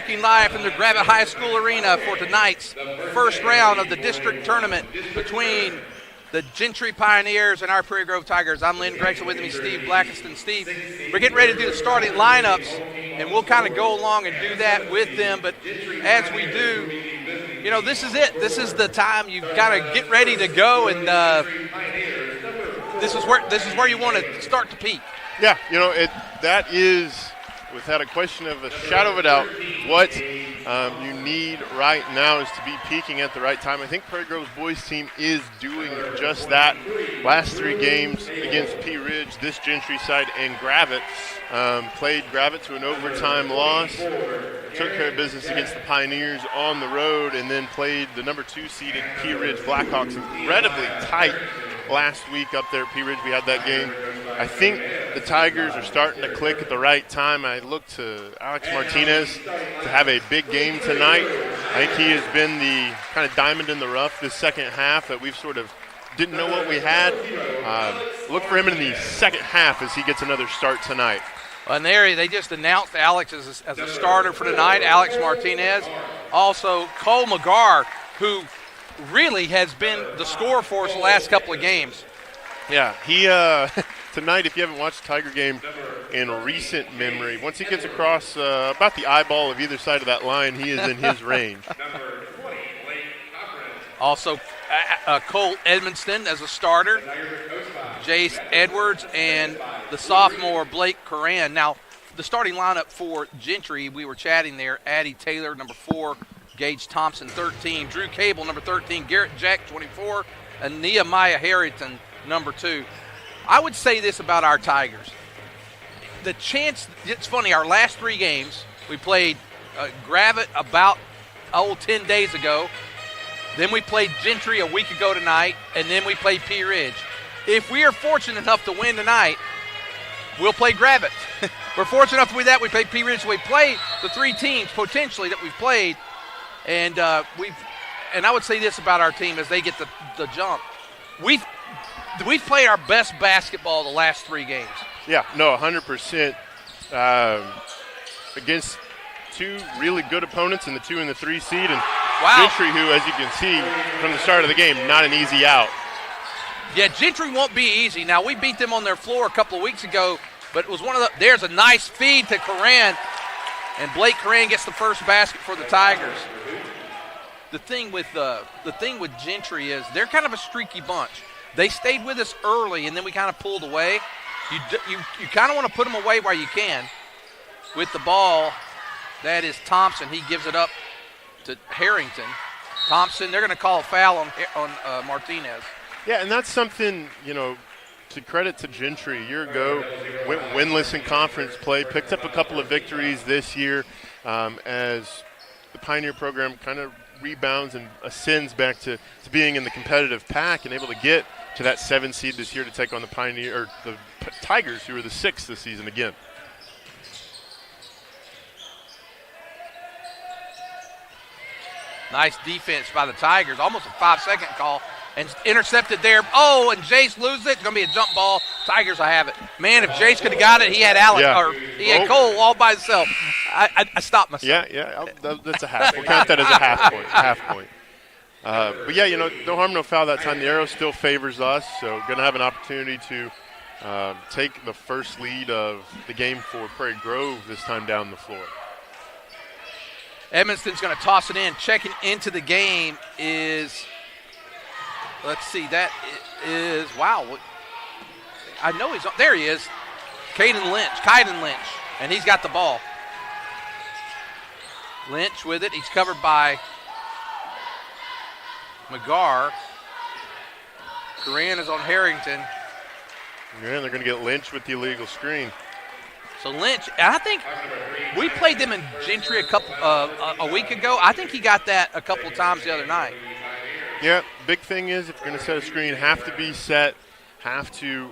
broadcasting live from the Gravette High School Arena for tonight's first round of the district tournament between the Gentry Pioneers and our Prairie Grove Tigers. I'm Lynn Gregson, with me Steve Blackiston. Steve, we're getting ready to do the starting lineups, and we'll kind of go along and do that with them. But as we do, you know, this is it. This is the time you've got to get ready to go, and this is where you want to start to peak. Yeah, you know, that is, without a question of a shadow of a doubt, what you need right now is to be peaking at the right time. I think Prairie Grove's boys team is doing just that. Last 3 games against Pea Ridge, this Gentry side, and Gravette. Played Gravette to an overtime loss, took care of business against the Pioneers on the road, and then played the number 2 seeded Pea Ridge Blackhawks incredibly tight last week up there at Pea Ridge. We had that game. I think the Tigers are starting to click at the right time. I look to Alex Martinez to have a big game tonight. I think he has been the kind of diamond in the rough this second half that we've sort of didn't know what we had. Look for him in the second half as he gets another start tonight. And there, they just announced Alex as a starter for tonight, Alex Martinez. Also, Cole McGarr, who really has been the scorer for us the last couple of games. Yeah, he tonight, if you haven't watched the Tiger game in recent memory, once he gets across about the eyeball of either side of that line, he is in his range. Also, Cole Edmonston as a starter, Jace Edwards, and the sophomore Blake Coran. Now, the starting lineup for Gentry, we were chatting there, Addie Taylor, number 4, Gage Thompson, 13, Drew Cable, number 13, Garrett Jack, 24, and Nehemiah Harrington, number 2. I would say this about our Tigers. The chance, it's funny, our last 3 games, we played Gravette about 10 days ago. Then we played Gentry a week ago tonight, and then we played Pea Ridge. If we are fortunate enough to win tonight, we'll play Gravette. We're fortunate enough to win that. We play Pea Ridge. So we play the 3 teams potentially that we've played, and I would say this about our team as they get the jump. We've played our best basketball the last 3 games. Yeah, no, 100%. Against 2 really good opponents in the 2 and the 3 seed, and Gentry, who, as you can see from the start of the game, not an easy out. Yeah, Gentry won't be easy. Now, we beat them on their floor a couple of weeks ago, but it was there's a nice feed to Coran, and Blake Coran gets the first basket for the Tigers. The thing with Gentry is they're kind of a streaky bunch. They stayed with us early, and then we kind of pulled away. You kind of want to put them away while you can. With the ball, that is Thompson. He gives it up to Harrington. Thompson, they're going to call a foul on Martinez. Yeah, and that's something, you know, to credit to Gentry. A year ago, went winless in conference play, picked up a couple of victories this year as the Pioneer program kind of rebounds and ascends back to being in the competitive pack and able to get to that 7 seed this year to take on the Tigers, who are the 6th this season again. Nice defense by the Tigers, almost a 5-second call, and intercepted there. Oh, and Jace loses it. It's going to be a jump ball. Tigers will have it. Man, if Jace could have got it, he had Alex, or he had Cole all by himself. I stopped myself. Yeah, that's a half. We'll count that as a half point. But yeah, you know, no harm, no foul that time. The arrow still favors us, so going to have an opportunity to take the first lead of the game for Prairie Grove this time down the floor. Edmonston's going to toss it in. Checking into the game is, let's see, that is, wow. I know he's on, there he is. Caden Lynch, and he's got the ball. Lynch with it. He's covered by McGarr. Coran is on Harrington. Yeah, they're going to get Lynch with the illegal screen. So Lynch, I think we played them in Gentry a week ago. I think he got that a couple of times the other night. Yeah, big thing is if you're going to set a screen, have to be set, have to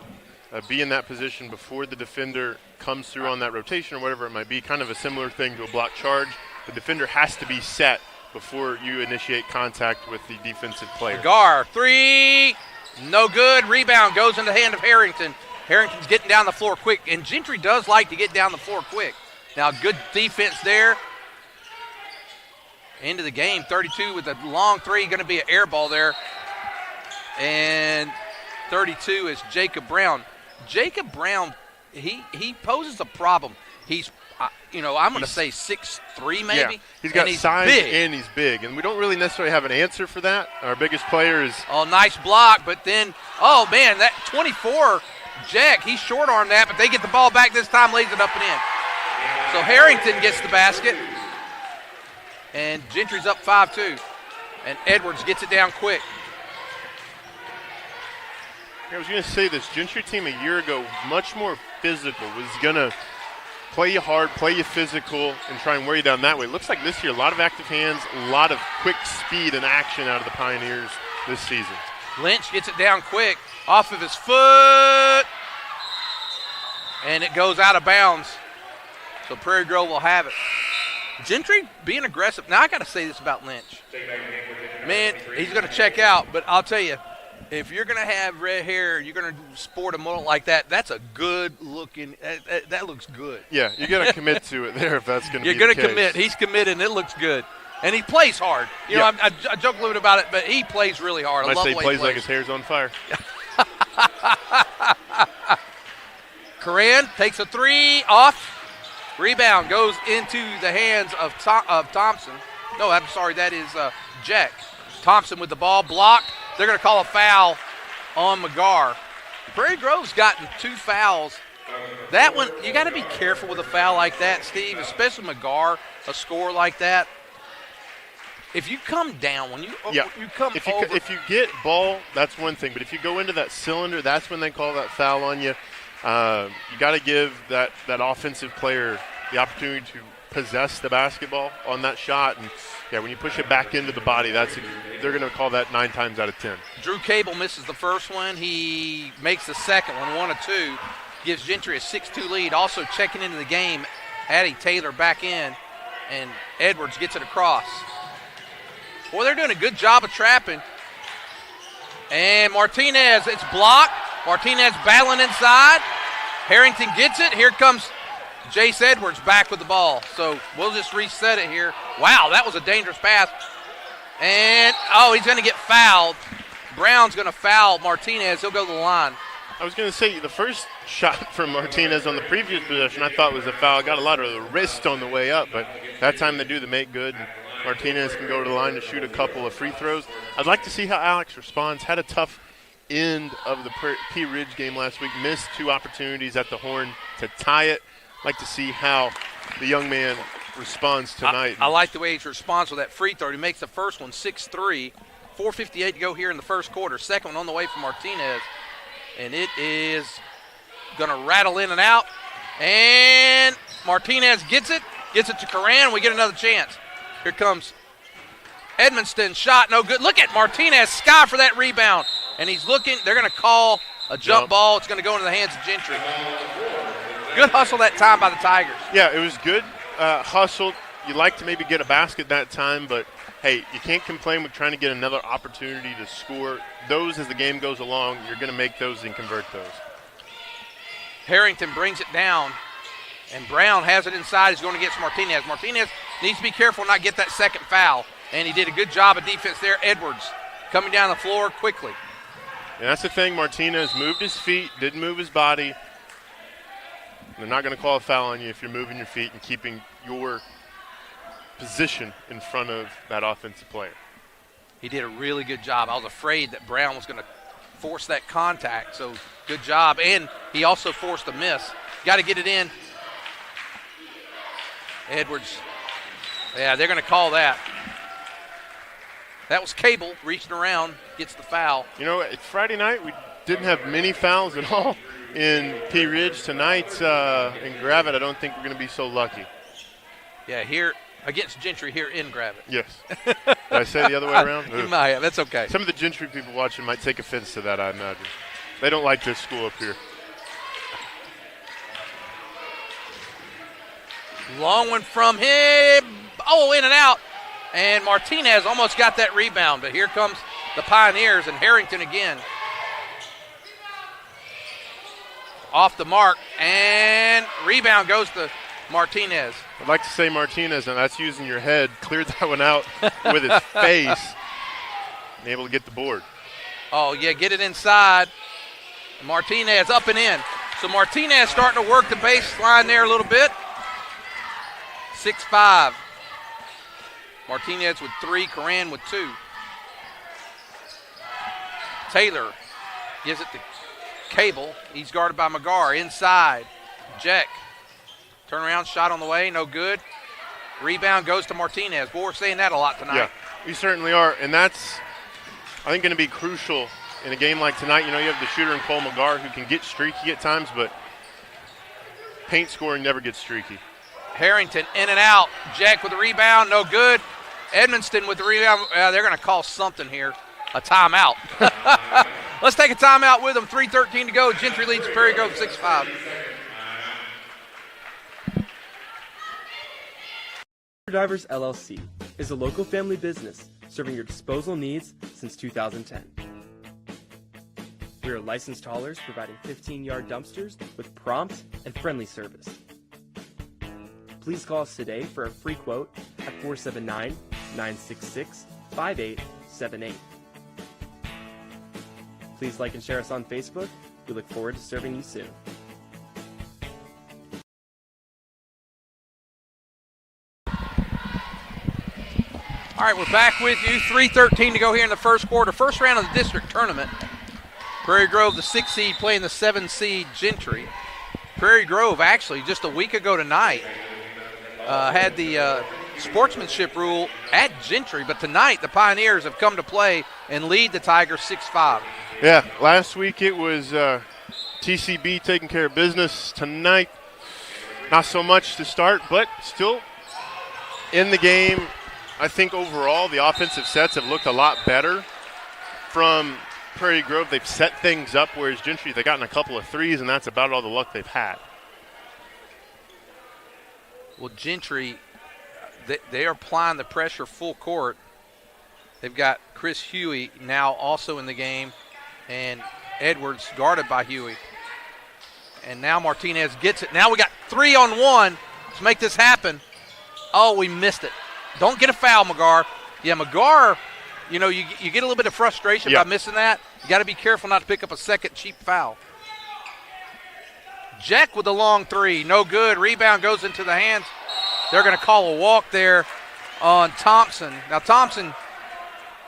be in that position before the defender comes through on that rotation or whatever it might be. Kind of a similar thing to a block charge. The defender has to be set before you initiate contact with the defensive player. McGarr, 3, no good. Rebound goes in the hand of Harrington. Harrington's getting down the floor quick, and Gentry does like to get down the floor quick. Now, good defense there. into the game. 32 with a long three, going to be an air ball there. And 32 is Jacob Brown. Jacob Brown, he poses a problem. He's, I'm going to say 6'3" maybe. Yeah, he's got size big. and he's big. And we don't really necessarily have an answer for that. Our biggest player is – oh, nice block. But then, oh, man, that 24, Jack, he short-armed that, but they get the ball back this time, lays it up and in. So Harrington gets the basket. And Gentry's up 5-2. And Edwards gets it down quick. I was going to say this Gentry team a year ago, much more physical, was going to play you hard, play you physical, and try and wear you down that way. It looks like this year a lot of active hands, a lot of quick speed and action out of the Pioneers this season. Lynch gets it down quick off of his foot, and it goes out of bounds. So Prairie Grove will have it. Gentry being aggressive. Now I got to say this about Lynch. Man, he's going to check out, but I'll tell you, if you're going to have red hair, you're going to sport a mullet like that, that's a good-looking – that looks good. Yeah, you got to commit to it there if that's going to be the case. You're going to commit. He's committed, and it looks good. And he plays hard. You know, I joke a little bit about it, but he plays really hard. I love the way he plays like his hair's on fire. Coran takes a three off. Rebound goes into the hands of Thompson. No, I'm sorry, that is Jack. Thompson with the ball blocked. They're going to call a foul on McGarr. Prairie Grove's gotten 2 fouls. That one, you got to be careful with a foul like that, Steve, especially McGarr, a score like that. If you come down, when you come over. If you get ball, that's one thing. But if you go into that cylinder, that's when they call that foul on you. You got to give that offensive player the opportunity to possess the basketball on that shot. And, yeah, when you push it back into the body, they're going to call that 9 times out of 10. Drew Cable misses the first one. He makes the second one, 1 of 2. Gives Gentry a 6-2 lead. Also checking into the game, Addie Taylor back in, and Edwards gets it across. Boy, they're doing a good job of trapping. And Martinez, it's blocked. Martinez battling inside. Harrington gets it. Here comes Jace Edwards back with the ball. So we'll just reset it here. Wow, that was a dangerous pass. And, he's going to get fouled. Brown's going to foul Martinez. He'll go to the line. I was going to say, the first shot from Martinez on the previous possession I thought was a foul. Got a lot of the wrist on the way up, but that time they do the make good. Martinez can go to the line to shoot a couple of free throws. I'd like to see how Alex responds. Had a tough end of the P Ridge game last week. Missed 2 opportunities at the horn to tie it. I'd like to see how the young man responds tonight. I like the way he responds with that free throw. He makes the first one 6-3. 4:58 to go here in the first quarter. Second one on the way from Martinez. And it is going to rattle in and out. And Martinez gets it to Coran. We get another chance. Here comes Edmonston. Shot, no good. Look at Martinez, sky for that rebound. And he's looking. They're going to call a jump ball. It's going to go into the hands of Gentry. Good hustle that time by the Tigers. Yeah, it was good hustle. You'd like to maybe get a basket that time, but, hey, you can't complain with trying to get another opportunity to score. Those, as the game goes along, you're going to make those and convert those. Harrington brings it down, and Brown has it inside. He's going to get Martinez. Martinez needs to be careful not get that second foul, and he did a good job of defense there. Edwards coming down the floor quickly. And that's the thing. Martinez moved his feet, didn't move his body. They're not going to call a foul on you if you're moving your feet and keeping your position in front of that offensive player. He did a really good job. I was afraid that Brown was going to force that contact, so good job. And he also forced a miss. Got to get it in. Edwards. Yeah, they're going to call that. That was Cable reaching around, gets the foul. You know, it's Friday night. We didn't have many fouls at all in P Ridge tonight. In Gravette, I don't think we're going to be so lucky. Yeah, here against Gentry here in Gravette. Yes. Did I say the other way around? You might have. That's okay. Some of the Gentry people watching might take offense to that, I imagine. They don't like this school up here. Long one from him. In and out. And Martinez almost got that rebound, but here comes the Pioneers and Harrington again. Off the mark, and rebound goes to Martinez. I'd like to say Martinez, and that's using your head. Cleared that one out with his face. And able to get the board. Oh, yeah, get it inside. Martinez up and in. So Martinez starting to work the baseline there a little bit. 6-5. Martinez with 3, Coran with 2. Taylor gives it to Cable. He's guarded by McGar. Inside. Jack. Turnaround shot on the way. No good. Rebound goes to Martinez. Boy, we're saying that a lot tonight. Yeah, we certainly are. And that's, I think, going to be crucial in a game like tonight. You know, you have the shooter in Cole McGar who can get streaky at times, but paint scoring never gets streaky. Harrington in and out. Jack with the rebound. No good. Edmonston with the rebound. They're going to call something here. A timeout. Let's take a timeout with them. 3:13 to go. Gentry leads Prairie Grove 6-5. Divers LLC is a local family business serving your disposal needs since 2010. We are licensed haulers providing 15-yard dumpsters with prompt and friendly service. Please call us today for a free quote at 479-966-5878. Please like and share us on Facebook. We look forward to serving you soon. All right, we're back with you. 3:13 to go here in the first quarter. First round of the district tournament. Prairie Grove, the 6 seed, playing the 7 seed Gentry. Prairie Grove, actually, just a week ago tonight, had the sportsmanship rule at Gentry, but tonight the Pioneers have come to play and lead the Tigers 6-5. Yeah, last week it was TCB taking care of business. Tonight, not so much to start, but still in the game. I think overall the offensive sets have looked a lot better from Prairie Grove. They've set things up, whereas Gentry, they've gotten a couple of threes, and that's about all the luck they've had. Well, Gentry, they are applying the pressure full court. They've got Chris Huey now also in the game, and Edwards guarded by Huey. And now Martinez gets it. Now we got 3-on-1 to make this happen. Oh, we missed it. Don't get a foul, McGar. Yeah, McGar, you know, you get a little bit of frustration by missing that. You got to be careful not to pick up a second cheap foul. Jack with the long 3. No good. Rebound goes into the hands. They're going to call a walk there on Thompson. Now, Thompson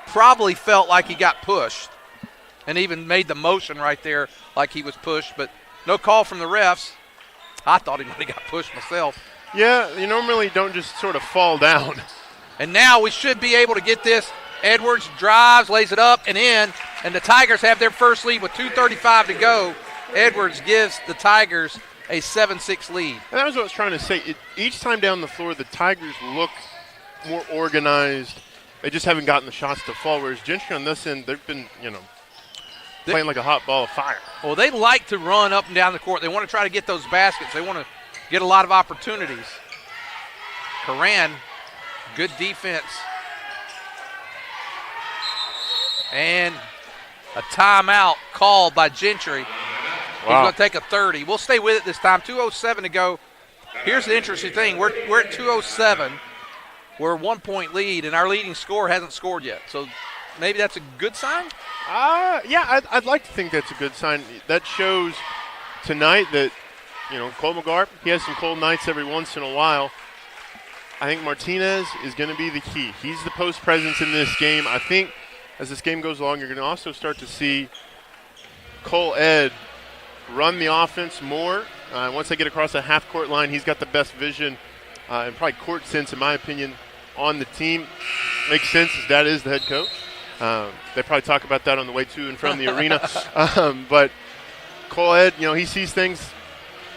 probably felt like he got pushed and even made the motion right there like he was pushed, but no call from the refs. I thought he might have got pushed myself. Yeah, you normally don't just sort of fall down. And now we should be able to get this. Edwards drives, lays it up and in, and the Tigers have their first lead with 2:35 to go. Edwards gives the Tigers a 7-6 lead. And that was what I was trying to say. Each time down the floor, the Tigers look more organized. They just haven't gotten the shots to fall, whereas Gentry on this end, they've been, playing like a hot ball of fire. Well, they like to run up and down the court. They want to try to get those baskets. They want to get a lot of opportunities. Coran, good defense. And a timeout called by Gentry. He's going to take a 30. We'll stay with it this time. 2:07 to go. Here's the interesting thing. We're at 2:07. We're a 1-point lead, and our leading scorer hasn't scored yet. So maybe that's a good sign? Yeah, I'd like to think that's a good sign. That shows tonight that, Cole McGar, he has some cold nights every once in a while. I think Martinez is going to be the key. He's the post presence in this game. I think as this game goes along, you're going to also start to see Cole Ed run the offense more. Once they get across the half-court line, he's got the best vision and probably court sense, in my opinion, on the team. Makes sense as Dad is the head coach. They probably talk about that on the way to and from the arena. But Cole Ed, he sees things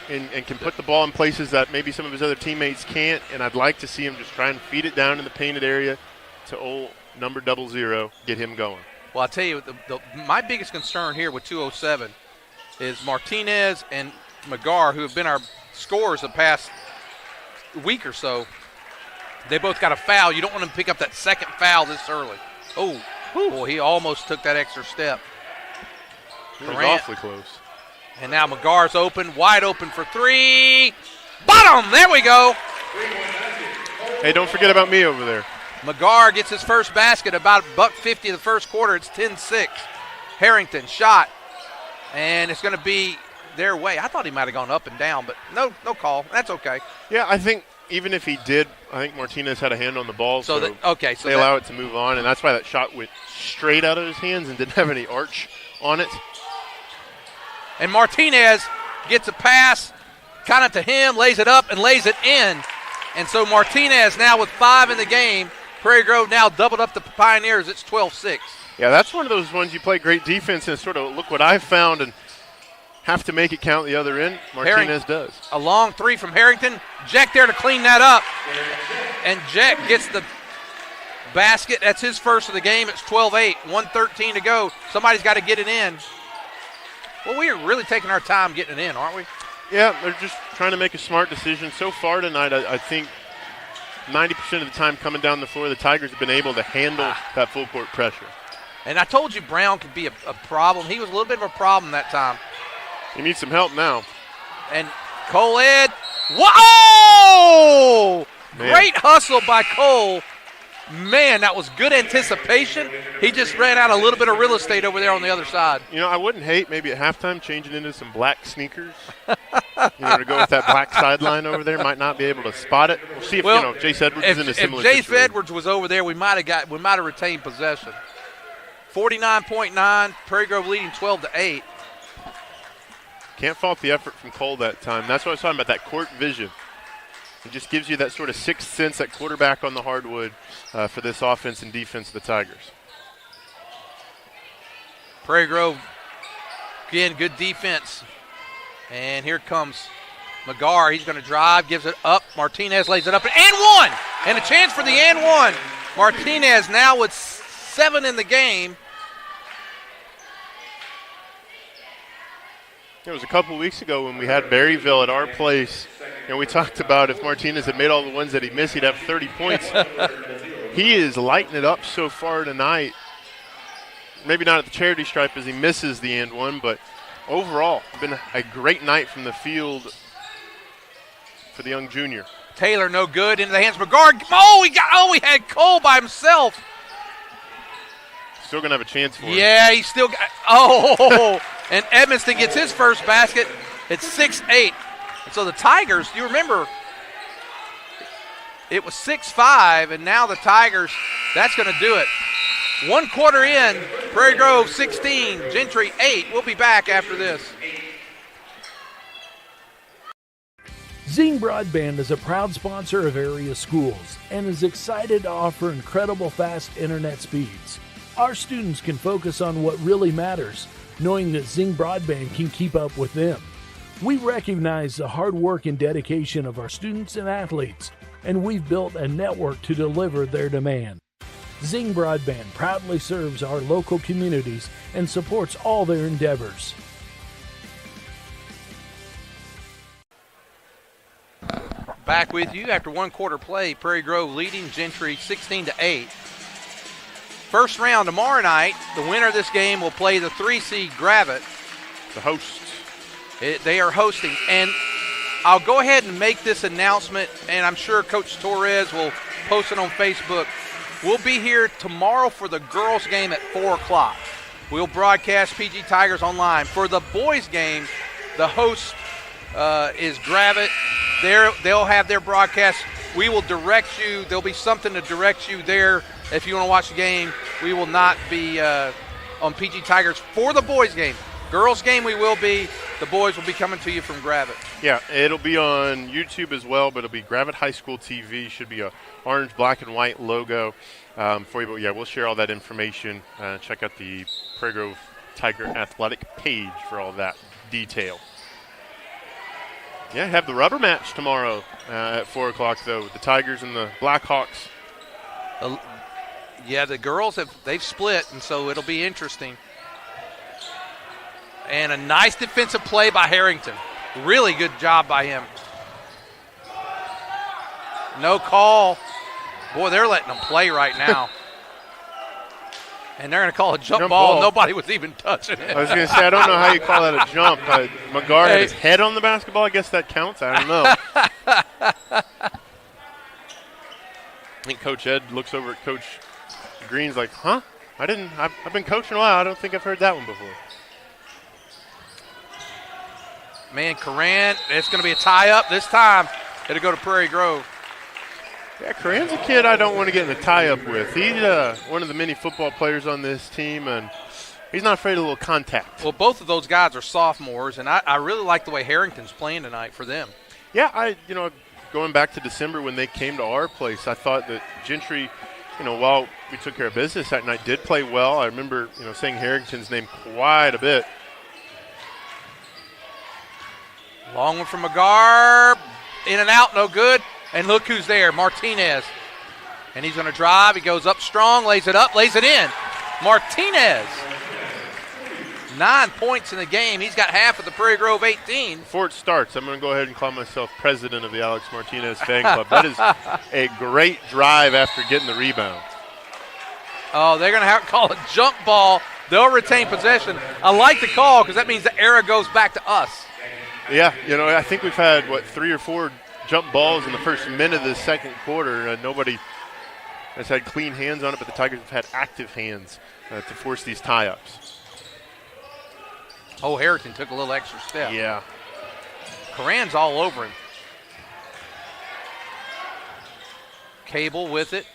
and can put the ball in places that maybe some of his other teammates can't, and I'd like to see him just try and feed it down in the painted area to old number 00, get him going. Well, I'll tell you, my biggest concern here with 2:07 is Martinez and McGar, who have been our scorers the past week or so. They both got a foul. You don't want them to pick up that second foul this early. Oh, boy, he almost took that extra step. He was awfully close. And now McGar's open, wide open for 3. Bottom! There we go. Hey, don't forget about me over there. McGarr gets his first basket, about $1.50 in the first quarter. It's 10-6. Harrington shot, and it's going to be their way. I thought he might have gone up and down, but no call. That's okay. Yeah, I think even if he did, I think Martinez had a hand on the ball, so they allow it to move on, and that's why that shot went straight out of his hands and didn't have any arch on it. And Martinez gets a pass kind of to him, lays it up, and lays it in. And so Martinez now with 5 in the game. Prairie Grove now doubled up the Pioneers. It's 12-6. Yeah, that's one of those ones you play great defense and sort of look what I've found and have to make it count the other end. Martinez does. A long 3 from Harrington. Jack there to clean that up. And Jack gets the basket. That's his first of the game. It's 12-8. 1:13 to go. Somebody's got to get it in. Well, we are really taking our time getting it in, aren't we? Yeah, they're just trying to make a smart decision. So far tonight, I think 90% of the time coming down the floor, the Tigers have been able to handle that full court pressure. And I told you Brown could be a problem. He was a little bit of a problem that time. He needs some help now. And Cole Ed. Whoa! Man. Great hustle by Cole. Man, that was good anticipation. He just ran out a little bit of real estate over there on the other side. You know, I wouldn't hate maybe at halftime changing into some black sneakers. To go with that black sideline over there. Might not be able to spot it. We'll see if Jace Edwards is in a similar situation. If situation. Jace Edwards was over there, we might have retained possession. 49.9, Prairie Grove leading 12-8. Can't fault the effort from Cole that time. That's what I was talking about, that court vision. It just gives you that sort of sixth sense, that quarterback on the hardwood for this offense and defense of the Tigers. Prairie Grove, again, good defense. And here comes McGarr. He's going to drive, gives it up. Martinez lays it up, and one! And a chance for the and one. Martinez now with 7 in the game. It was a couple weeks ago when we had Berryville at our place, and we talked about if Martinez had made all the ones that he missed, he'd have 30 points. He is lighting it up so far tonight. Maybe not at the charity stripe as he misses the and one, but overall, been a great night from the field for the young junior. Taylor no good, into the hands of McGarr. We had Cole by himself. Still going to have a chance for him. Yeah, he's still got, and Edmonston gets his first basket. It's 6-8. And so the Tigers, you remember, it was 6-5, and now the Tigers, that's going to do it. 1 quarter in, Prairie Grove 16, Gentry 8. We'll be back after this. Zing Broadband is a proud sponsor of area schools and is excited to offer incredible fast internet speeds. Our students can focus on what really matters, knowing that Zing Broadband can keep up with them. We recognize the hard work and dedication of our students and athletes, and we've built a network to deliver their demand. Zing Broadband proudly serves our local communities and supports all their endeavors. Back with you after 1 quarter play. Prairie Grove leading Gentry 16-8. First round tomorrow night, the winner of this game will play the 3 seed Gravette. The hosts. They are hosting. And I'll go ahead and make this announcement, and I'm sure Coach Torres will post it on Facebook. We'll be here tomorrow for the girls' game at 4 o'clock. We'll broadcast PG Tigers online. For the boys' game, the host is Gravette. They'll have their broadcast. We will direct you. There'll be something to direct you there. If you want to watch the game, we will not be on PG Tigers for the boys' game. Girls' game we will be. The boys will be coming to you from Gravette. Yeah, it'll be on YouTube as well, but it'll be Gravette High School TV. Should be a orange, black, and white logo for you. But, yeah, we'll share all that information. Check out the Prairie Grove Tiger Athletic page for all that detail. Yeah, have the rubber match tomorrow at 4 o'clock, though, with the Tigers and the Blackhawks. Yeah, the girls they've split, and so it'll be interesting. And a nice defensive play by Harrington. Really good job by him. No call. Boy, they're letting them play right now. And they're going to call a jump ball. Nobody was even touching it. I was going to say, I don't know how you call that a jump. McGar had his head on the basketball. I guess that counts. I don't know. I think Coach Ed looks over at Coach Green's like, huh? I've been coaching a while. I don't think I've heard that one before. Man, Coran, it's going to be a tie-up this time. It'll go to Prairie Grove. Yeah, Coran's a kid I don't want to get in a tie-up with. He's one of the many football players on this team, and he's not afraid of a little contact. Well, both of those guys are sophomores, and I really like the way Harrington's playing tonight for them. Yeah, going back to December when they came to our place, I thought that Gentry, while we took care of business that night, did play well. I remember, saying Harrington's name quite a bit. Long one from McGar. In and out, no good. And look who's there, Martinez. And he's going to drive. He goes up strong, lays it up, lays it in. Martinez. 9 points in the game. He's got half of the Prairie Grove 18. Before it starts, I'm going to go ahead and call myself president of the Alex Martinez fan club. That is a great drive after getting the rebound. Oh, they're going to have to call a jump ball. They'll retain possession. I like the call because that means the era goes back to us. Yeah, I think we've had, 3 or 4 jump balls in the first minute of the second quarter. Nobody has had clean hands on it, but the Tigers have had active hands to force these tie-ups. Oh, Harrington took a little extra step. Yeah. Coran's all over him. Cable with it.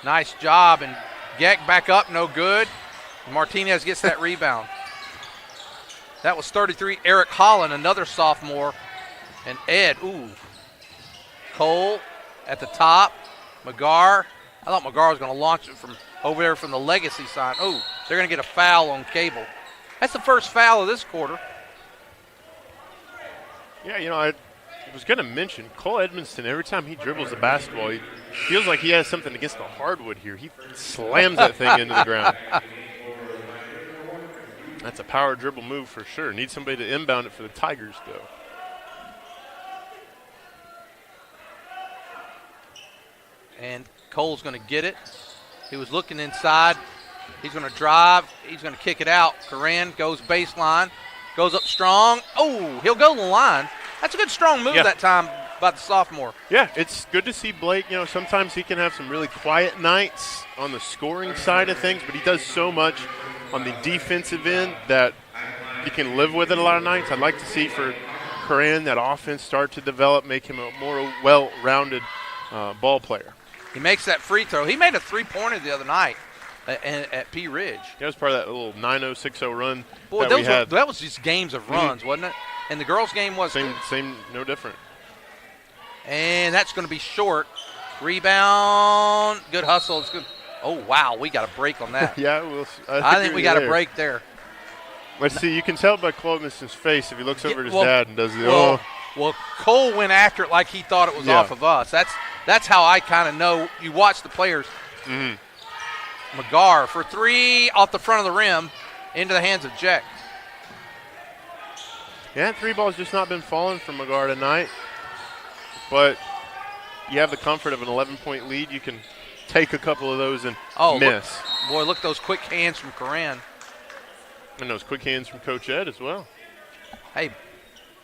Nice job, and Geck back up, no good. Martinez gets that rebound. That was 33, Eric Holland, another sophomore. And Ed, Cole at the top. McGar. I thought McGar was going to launch it from over there from the Legacy side. They're going to get a foul on Cable. That's the first foul of this quarter. Yeah, I was going to mention Cole Edmonston, every time he dribbles the basketball, he feels like he has something against the hardwood here. He slams that thing into the ground. That's a power dribble move for sure. Need somebody to inbound it for the Tigers, though. And Cole's going to get it. He was looking inside. He's going to drive. He's going to kick it out. Coran goes baseline. Goes up strong. He'll go to the line. That's a good strong move that time by the sophomore. Yeah, it's good to see Blake. Sometimes he can have some really quiet nights on the scoring side of things, but he does so much on the defensive end that you can live with it a lot of nights. I'd like to see for Coran that offense start to develop, make him a more well-rounded ball player. He makes that free throw. He made a three-pointer the other night at Pea Ridge. That was part of that little 9-0-6-0 run we had. That was just games of runs, wasn't it? And the girls' game was same, no different. And that's going to be short. Rebound. Good hustle. It's good. Oh, wow, we got a break on that. Yeah, I think we got a break there. Let's see. You can tell by Clovis's face if he looks over at his dad and does the Well, Cole went after it like he thought it was off of us. That's how I kind of know. You watch the players. Mm-hmm. McGar for three off the front of the rim into the hands of Jack. Yeah, three ball's just not been falling from McGar tonight. But you have the comfort of an 11-point lead. You can take a couple of those and miss. Look at those quick hands from Coran. And those quick hands from Coach Ed as well. Hey,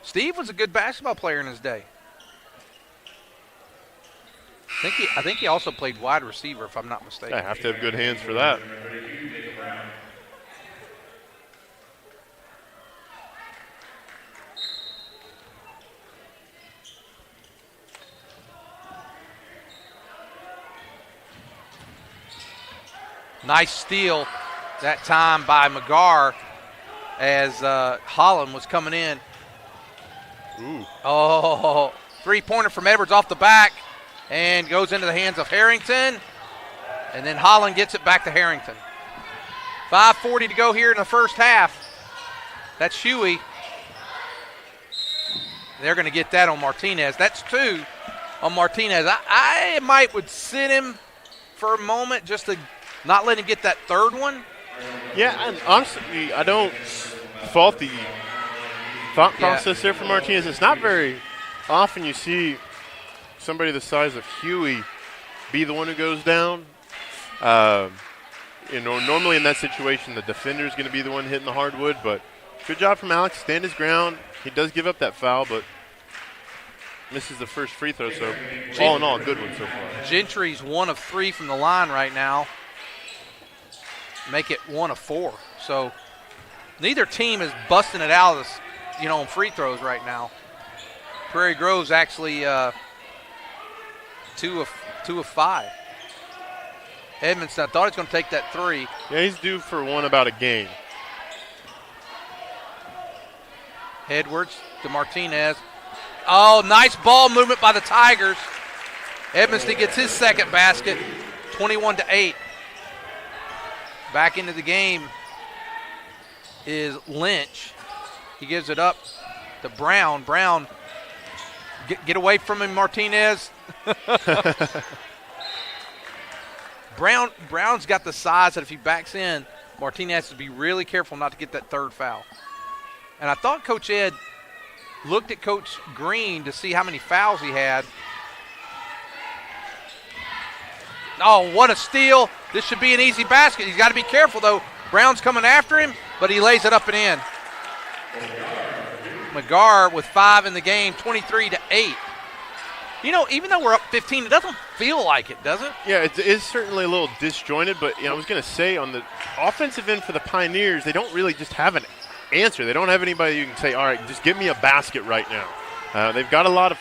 Steve was a good basketball player in his day. I think he also played wide receiver, if I'm not mistaken. I have to have good hands for that. Nice steal that time by McGar as Holland was coming in. Ooh. Oh, three-pointer from Edwards off the back and goes into the hands of Harrington. And then Holland gets it back to Harrington. 5:40 to go here in the first half. That's Huey. They're going to get that on Martinez. That's two on Martinez. I might would sit him for a moment just to not let him get that third one. Yeah, and honestly, I don't fault the thought process there for Martinez. It's not very often you see somebody the size of Huey be the one who goes down. Normally in that situation, the defender is going to be the one hitting the hardwood, but good job from Alex. Stand his ground. He does give up that foul, but misses the first free throw, so all in all, a good one so far. Gentry's 1 of 3 from the line right now. Make it 1 of 4. So neither team is busting it out of this, on free throws right now. Prairie Grove's actually 2 of 5. Edmondson, I thought he was going to take that 3. Yeah, he's due for one about a game. Edwards to Martinez. Oh, nice ball movement by the Tigers. Edmondson gets his second basket, 21-8. Back into the game is Lynch. He gives it up to Brown. Brown, get away from him, Martinez. Brown's got the size that if he backs in, Martinez has to be really careful not to get that third foul. And I thought Coach Ed looked at Coach Green to see how many fouls he had. Oh, what a steal. This should be an easy basket. He's got to be careful, though. Brown's coming after him, but he lays it up and in. McGarr with 5 in the game, 23-8. Even though we're up 15, it doesn't feel like it, does it? Yeah, it is certainly a little disjointed, but I was going to say on the offensive end for the Pioneers, they don't really just have an answer. They don't have anybody you can say, all right, just give me a basket right now. They've got a lot of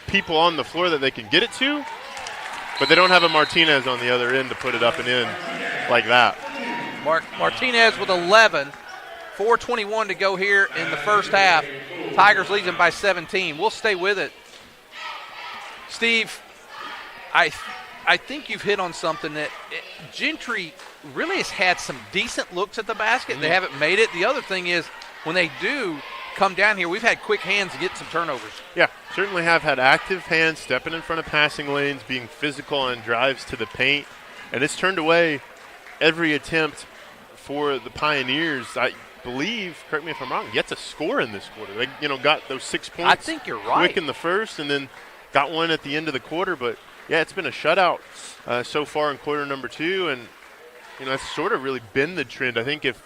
people on the floor that they can get it to, but they don't have a Martinez on the other end to put it up and in like that. Martinez with 11, 4:21 to go here in the first half. Tigers lead them by 17. We'll stay with it. Steve, I think you've hit on something that Gentry really has had some decent looks at the basket. They haven't made it. The other thing is when they do come down here, we've had quick hands to get some turnovers. Yeah, certainly have had active hands, stepping in front of passing lanes, being physical on drives to the paint, and it's turned away every attempt for the Pioneers. I believe, correct me if I'm wrong, yet to score in this quarter. They got those 6 points. I think you're right. Quick in the first, and then got one at the end of the quarter. But yeah, it's been a shutout so far in quarter number 2, and that's sort of really been the trend. I think if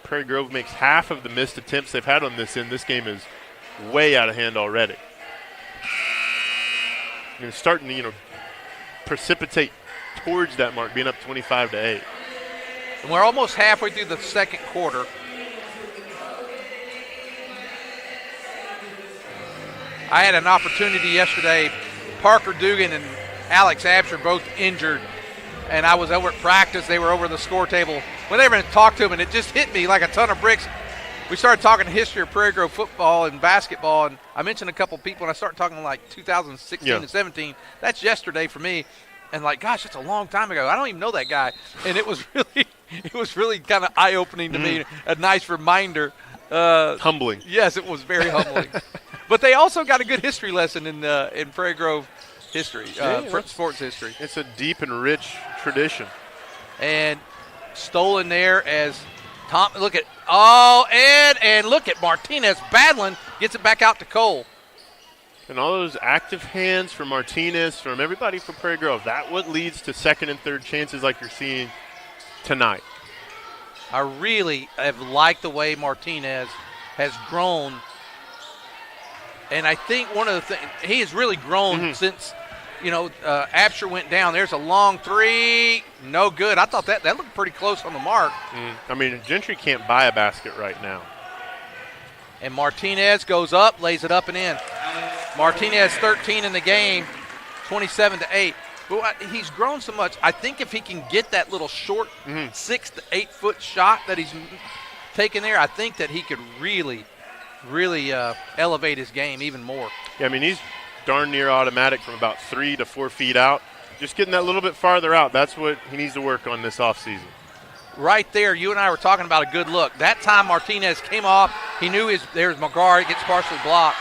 Prairie Grove makes half of the missed attempts they've had on this end, this game is way out of hand already. And it's starting to precipitate towards that mark, being up 25-8. And we're almost halfway through the second quarter. I had an opportunity yesterday. Parker Dugan and Alex Absher both injured, and I was over at practice. They were over the score table. Went over and talked to them, and it just hit me like a ton of bricks. We started talking history of Prairie Grove football and basketball, and I mentioned a couple people, and I started talking like 2016 and 17. That's yesterday for me. And gosh, that's a long time ago. I don't even know that guy. And it was really kind of eye-opening to me, a nice reminder. Humbling. Yes, it was very humbling. But they also got a good history lesson in Prairie Grove history, sports history. It's a deep and rich tradition. And stolen there as Tom. Look at Ed, and look at Martinez battling, gets it back out to Cole. And all those active hands from Martinez, from everybody from Prairie Grove, that's what leads to second and third chances like you're seeing tonight. I really have liked the way Martinez has grown. And I think one of the things, he has really grown since, Absher went down. There's a long 3, no good. I thought that looked pretty close on the mark. I mean, Gentry can't buy a basket right now. And Martinez goes up, lays it up and in. Martinez 13 in the game, 27-8. But he's grown so much. I think if he can get that little short 6 to 8 foot shot that he's taking there, I think that he could really elevate his game even more. Yeah, I mean, he's darn near automatic from about 3 to 4 feet out. Just getting that little bit farther out, that's what he needs to work on this offseason. Right there, you and I were talking about a good look. That time Martinez came off. He knew there's McGarr. It gets partially blocked.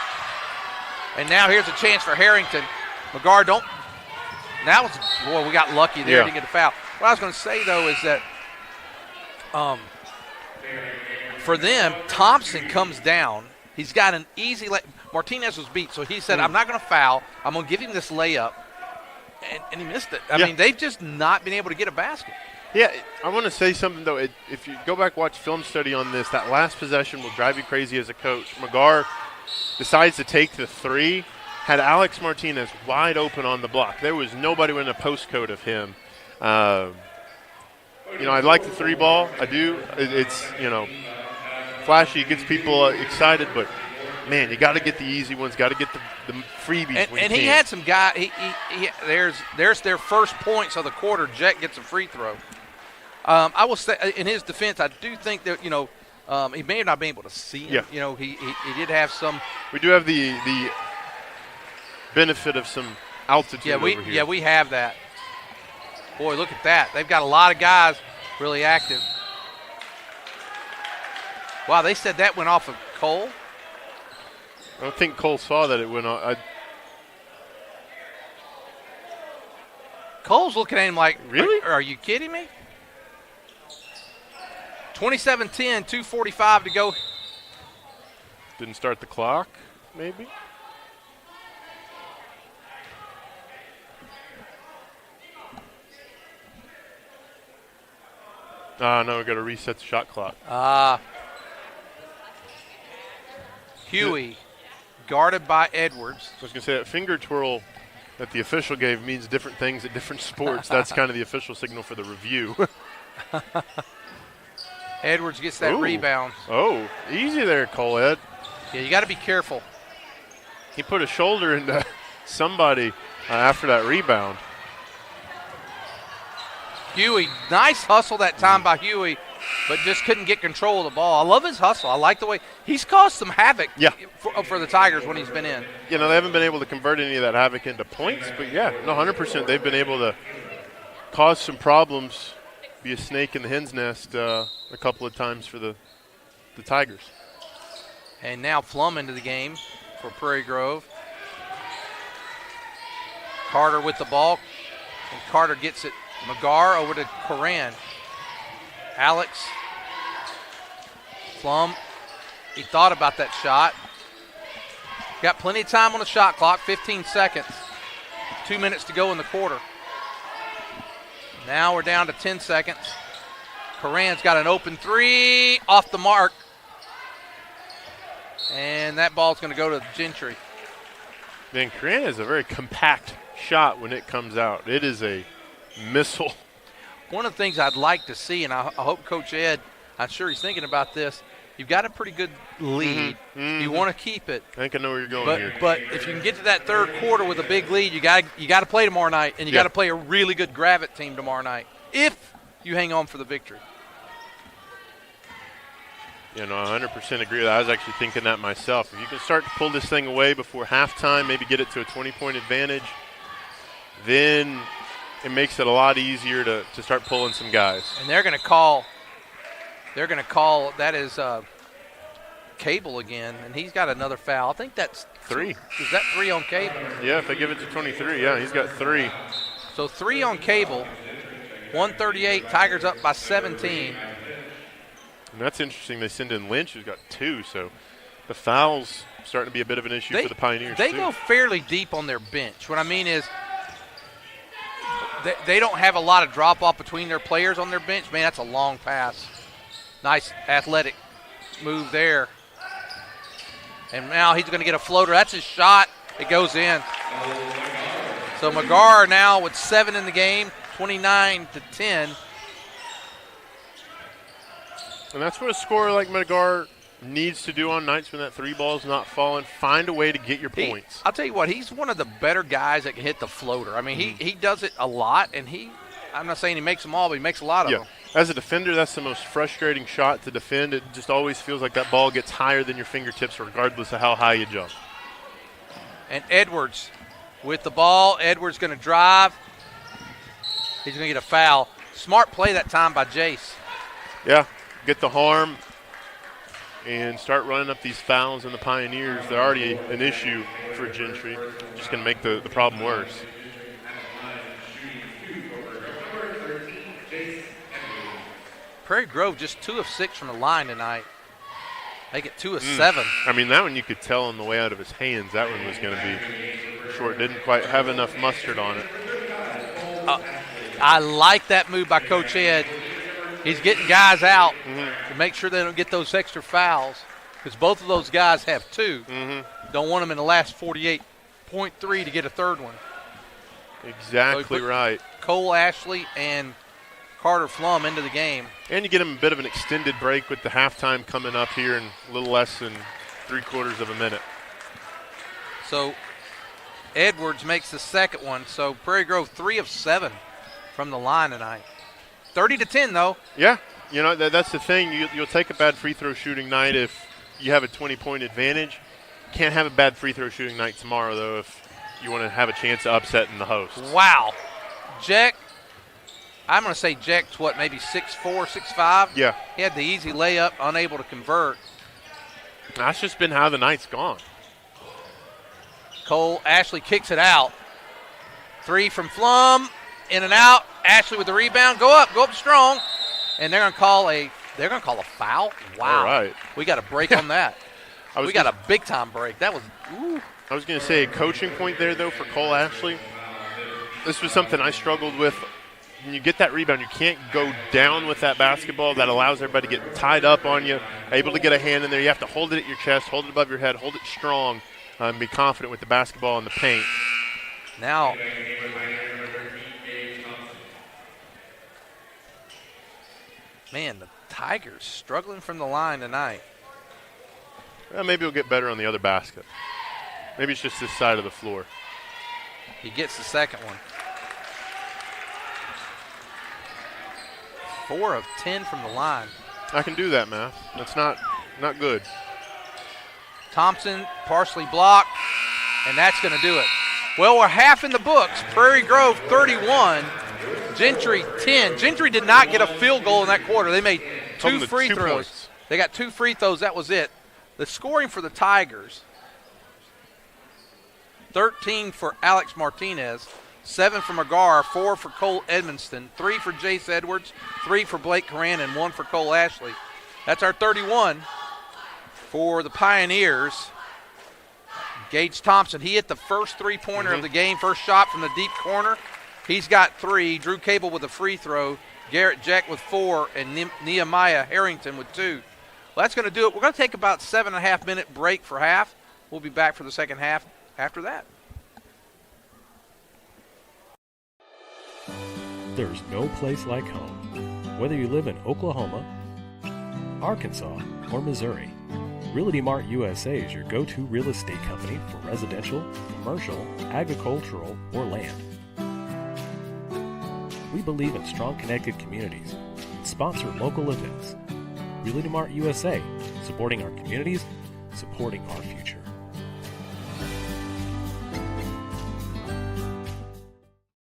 And now here's a chance for Harrington. McGarr we got lucky there to get a foul. What I was going to say, though, is that for them, Thompson comes down. He's got an easy Martinez was beat, so he said, I'm not going to foul. I'm going to give him this layup. and he missed it. I mean, they've just not been able to get a basket. Yeah, I want to say something, though. If you go back watch film study on this, that last possession will drive you crazy as a coach. McGarr decides to take the three, had Alex Martinez wide open on the block. There was nobody within a postcode of him. I like the three ball. I do. It's flashy, gets people excited, but man, you got to get the easy ones, got to get the freebies. And he had some guy. There's their first points of the quarter. Jet gets a free throw. I will say, in his defense, I do think that he may have not been able to see him. Yeah. He did have some. We do have the benefit of some altitude over here. Yeah, we have that. Boy, look at that. They've got a lot of guys really active. Wow, they said that went off of Cole. I don't think Cole saw that it went off. Cole's looking at him like, really? Are you kidding me? 27-10, 2:45 to go. Didn't start the clock, maybe? No, we got to reset the shot clock. Huey, guarded by Edwards. I was going to say that finger twirl that the official gave means different things at different sports. That's kind of the official signal for the review. Edwards gets that rebound. Oh, easy there, Cole Ed. Yeah, you got to be careful. He put a shoulder into somebody after that rebound. Huey, nice hustle that time by Huey, but just couldn't get control of the ball. I love his hustle. I like the way he's caused some havoc for the Tigers when he's been in. They haven't been able to convert any of that havoc into points, but 100% they've been able to cause some problems, be a snake in the hen's nest a couple of times for the Tigers. And now Flum into the game for Prairie Grove. Carter with the ball, and Carter gets it. McGarr over to Coran. Alex. Flum. He thought about that shot. Got plenty of time on the shot clock, 15 seconds. 2 minutes to go in the quarter. Now we're down to 10 seconds. Coran's got an open three off the mark. And that ball's going to go to Gentry. Man, Coran is a very compact shot when it comes out. It is a missile. One of the things I'd like to see, and I hope Coach Ed, I'm sure he's thinking about this, you've got a pretty good lead. Mm-hmm. You want to keep it. I think I know where you're going here. But if you can get to that third quarter with a big lead, you got to play tomorrow night, and you got to play a really good Gravette team tomorrow night if you hang on for the victory. I 100% agree with that. I was actually thinking that myself. If you can start to pull this thing away before halftime, maybe get it to a 20-point advantage, then it makes it a lot easier to start pulling some guys. And they're going to call that is Cable again, and he's got another foul. I think that's 3. Is that 3 on Cable? Yeah, if they give it to 23, he's got 3. So 3 on Cable, 138, Tigers up by 17. And that's interesting. They send in Lynch, who's got 2, so the fouls starting to be a bit of an issue for the Pioneers. They go fairly deep on their bench. What I mean is they don't have a lot of drop-off between their players on their bench. Man, that's a long pass. Nice athletic move there. And now he's going to get a floater. That's his shot. It goes in. So McGarr now with 7 in the game, 29-10. And that's what a scorer like McGarr needs to do on nights when that 3 ball's not falling. Find a way to get your points. I'll tell you what, he's one of the better guys that can hit the floater. I mean, he does it a lot, and I'm not saying he makes them all, but he makes a lot of them. As a defender, that's the most frustrating shot to defend. It just always feels like that ball gets higher than your fingertips regardless of how high you jump. And Edwards with the ball. Edwards going to drive. He's going to get a foul. Smart play that time by Jace. Yeah, get the harm and start running up these fouls in the Pioneers. They're already an issue for Gentry. Just going to make the problem worse. Prairie Grove just 2 of 6 from the line tonight. They get 2 of 7. I mean, that one you could tell on the way out of his hands. That one was going to be short. Didn't quite have enough mustard on it. I like that move by Coach Ed. He's getting guys out to make sure they don't get those extra fouls, because both of those guys have 2. Don't want them in the last 48.3 to get a third one. Exactly so right. Cole Ashley and Carter Flum into the game. And you get them a bit of an extended break with the halftime coming up here in a little less than 3/4 of a minute. So Edwards makes the second one. So Prairie Grove 3 of 7 from the line tonight. 30-10 though. Yeah, you know, that's the thing. You'll take a bad free throw shooting night if you have a 20-point advantage. Can't have a bad free throw shooting night tomorrow though if you want to have a chance of upsetting the host. Wow. Jack, I'm going to say Jack's what, maybe 6'4", 6'5"? Yeah. He had the easy layup, unable to convert. That's just been how the night's gone. Cole Ashley kicks it out. 3 from Flum, in and out. Ashley with the rebound. Go up strong. And they're going to call a foul. Wow. All right. We got a break on that. We got a big time break. That was I was going to say a coaching point there though for Cole Ashley. This was something I struggled with. When you get that rebound, you can't go down with that basketball. That allows everybody to get tied up on you, able to get a hand in there. You have to hold it at your chest, hold it above your head, hold it strong, and be confident with the basketball in the paint. Now, man, the Tigers struggling from the line tonight. Well, maybe he'll get better on the other basket. Maybe it's just this side of the floor. He gets the second one. 4 of 10 from the line. I can do that, man. That's not good. Thompson partially blocked, and that's going to do it. Well, we're half in the books. Prairie Grove 31, Gentry 10. Gentry did not get a field goal in that quarter. They made 2 free throws. Points. They got 2 free throws. That was it. The scoring for the Tigers, 13 for Alex Martinez, 7 for McGar, 4 for Cole Edmonston, 3 for Jace Edwards, 3 for Blake Coran, and 1 for Cole Ashley. That's our 31 for the Pioneers. Gage Thompson, he hit the first three-pointer of the game, first shot from the deep corner. He's got 3. Drew Cable with a free throw, Garrett Jack with 4, and Nehemiah Harrington with 2. Well, that's going to do it. We're going to take about 7.5-minute break for half. We'll be back for the second half after that. There's no place like home. Whether you live in Oklahoma, Arkansas, or Missouri, Realty Mart USA is your go-to real estate company for residential, commercial, agricultural, or land. We believe in strong connected communities and sponsor local events. Realty Mart USA, supporting our communities, supporting our future.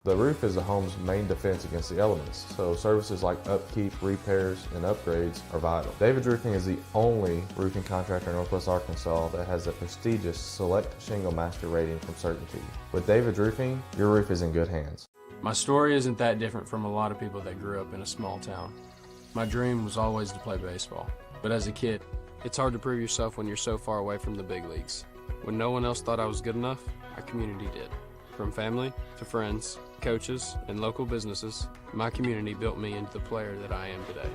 The roof is the home's main defense against the elements, so services like upkeep, repairs, and upgrades are vital. David's Roofing is the only roofing contractor in Northwest Arkansas that has the prestigious Select Shingle Master rating from Certainty. With David's Roofing, your roof is in good hands. My story isn't that different from a lot of people that grew up in a small town. My dream was always to play baseball, but as a kid, it's hard to prove yourself when you're so far away from the big leagues. When no one else thought I was good enough, our community did. From family to friends, coaches, and local businesses, my community built me into the player that I am today.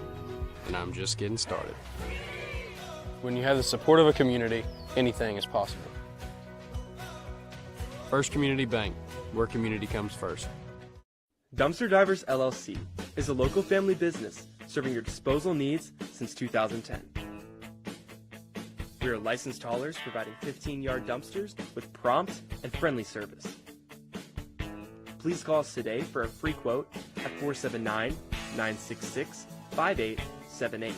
And I'm just getting started. When you have the support of a community, anything is possible. First Community Bank, where community comes first. Dumpster Divers LLC is a local family business serving your disposal needs since 2010. We are licensed haulers providing 15-yard dumpsters with prompt and friendly service. Please call us today for a free quote at 479-966-5878.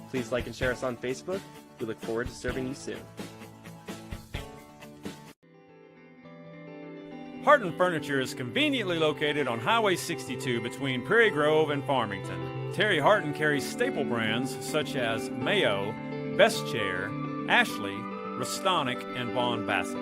Please like and share us on Facebook. We look forward to serving you soon. Harton Furniture is conveniently located on Highway 62 between Prairie Grove and Farmington. Terry Harton carries staple brands such as Mayo, Best Chair, Ashley, Restonic, and Vaughn Bassett.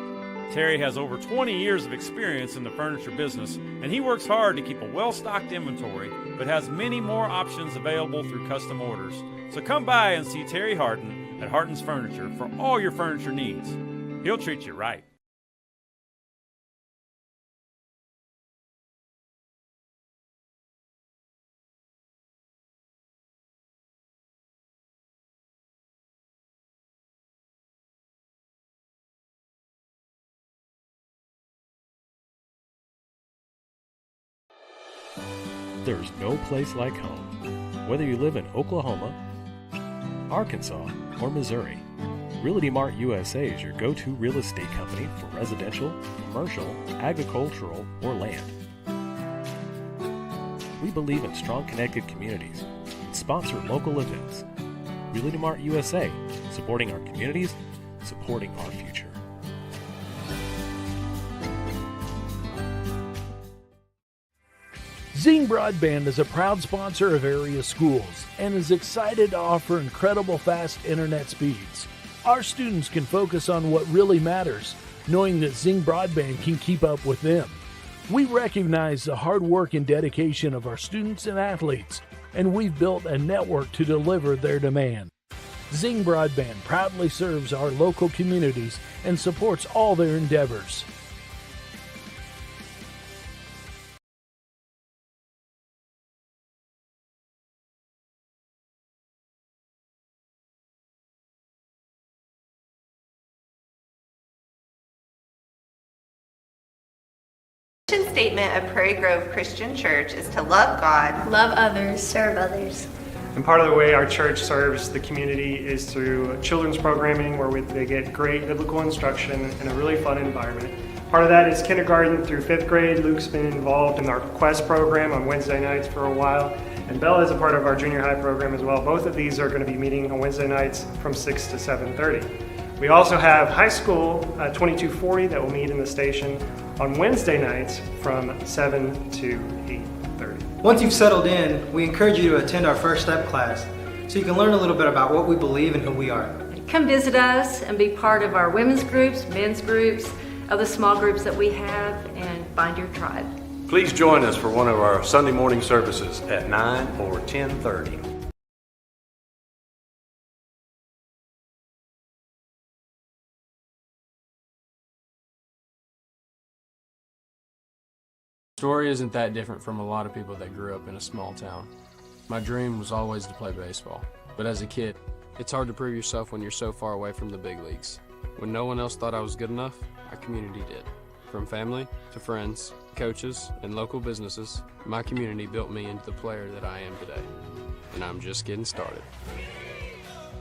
Terry has over 20 years of experience in the furniture business, and he works hard to keep a well-stocked inventory, but has many more options available through custom orders. So come by and see Terry Harton at Harton's Furniture for all your furniture needs. He'll treat you right. There's no place like home. Whether you live in Oklahoma, Arkansas, or Missouri, Realty Mart USA is your go-to real estate company for residential, commercial, agricultural, or land. We believe in strong connected communities and sponsor local events. Realty Mart USA, supporting our communities, supporting our future. Zing Broadband is a proud sponsor of area schools and is excited to offer incredible fast internet speeds. Our students can focus on what really matters, knowing that Zing Broadband can keep up with them. We recognize the hard work and dedication of our students and athletes, and we've built a network to deliver their demand. Zing Broadband proudly serves our local communities and supports all their endeavors. The mission statement of Prairie Grove Christian Church is to love God, love others, serve others. And part of the way our church serves the community is through children's programming where they get great biblical instruction in a really fun environment. Part of that is kindergarten through 5th grade. Luke's been involved in our Quest program on Wednesday nights for a while. And Bella is a part of our junior high program as well. Both of these are going to be meeting on Wednesday nights from 6 to 7:30. We also have high school 2240 that will meet in the station on Wednesday nights from 7 to 8:30. Once you've settled in, we encourage you to attend our First Step class so you can learn a little bit about what we believe and who we are. Come visit us and be part of our women's groups, men's groups, other small groups that we have, and find your tribe. Please join us for one of our Sunday morning services at 9 or 10:30. Story isn't that different from a lot of people that grew up in a small town. My dream was always to play baseball, but as a kid, it's hard to prove yourself when you're so far away from the big leagues. When no one else thought I was good enough, our community did. From family to friends, coaches, and local businesses, my community built me into the player that I am today, and I'm just getting started.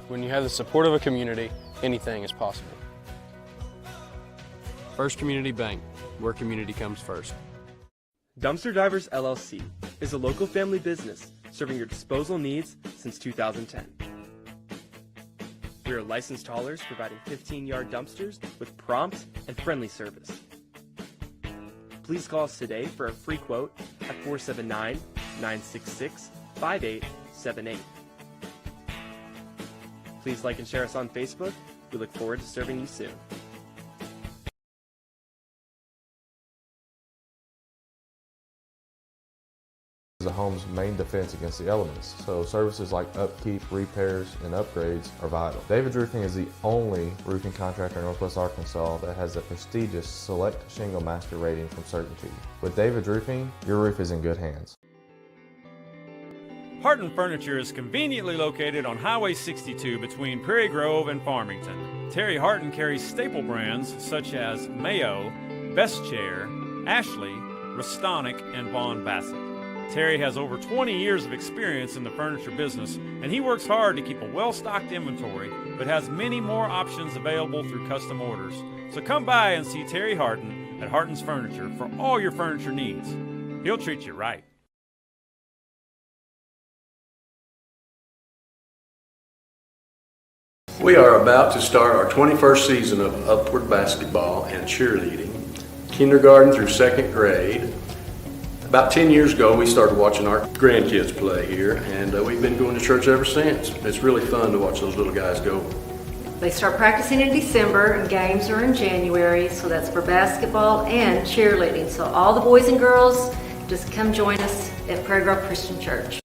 When you have the support of a community, anything is possible. First Community Bank, where community comes first. Dumpster Divers LLC is a local family business serving your disposal needs since 2010. We are licensed haulers providing 15-yard dumpsters with prompt and friendly service. Please call us today for a free quote at 479-966-5878. Please like and share us on Facebook. We look forward to serving you soon. The home's main defense against the elements, so services like upkeep, repairs, and upgrades are vital. David's Roofing is the only roofing contractor in Northwest Arkansas that has a prestigious Select Shingle Master rating from Certainty. With David's Roofing, your roof is in good hands. Harton Furniture is conveniently located on Highway 62 between Prairie Grove and Farmington. Terry Harton carries staple brands such as Mayo, Best Chair, Ashley, Restonic, and Vaughn Bassett. Terry has over 20 years of experience in the furniture business, and he works hard to keep a well-stocked inventory, but has many more options available through custom orders. So come by and see Terry Harton at Harton's Furniture for all your furniture needs. He'll treat you right. We are about to start our 21st season of upward basketball and cheerleading, kindergarten through 2nd grade. About 10 years ago, we started watching our grandkids play here, and we've been going to church ever since. It's really fun to watch those little guys go. They start practicing in December, and games are in January, so that's for basketball and cheerleading. So all the boys and girls, just come join us at Prairie Grove Christian Church.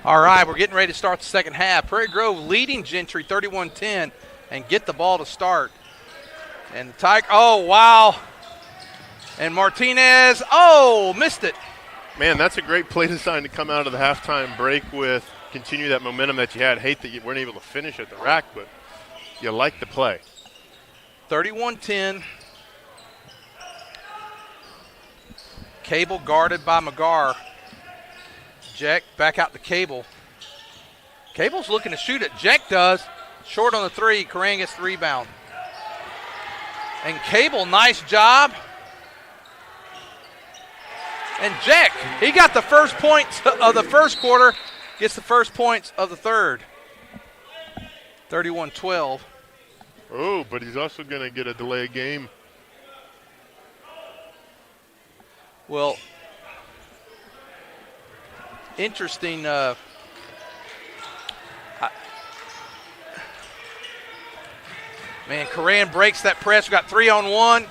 All right, we're getting ready to start the second half. Prairie Grove leading Gentry 31-10 and get the ball to start. And the Tiger, oh, wow. And Martinez, missed it. Man, that's a great play design to come out of the halftime break with, continue that momentum that you had. Hate that you weren't able to finish at the rack, but you like the play. 31-10. Cable guarded by McGar. Jack back out to Cable. Cable's looking to shoot it. Jack does. Short on the three. Coran gets the rebound. And Cable, nice job. And Jack, he got the first points of the first quarter, gets the first points of the third. 31-12. Oh, but he's also going to get a delay game. Well, interesting. Man, Coran breaks that press. We got 3-on-1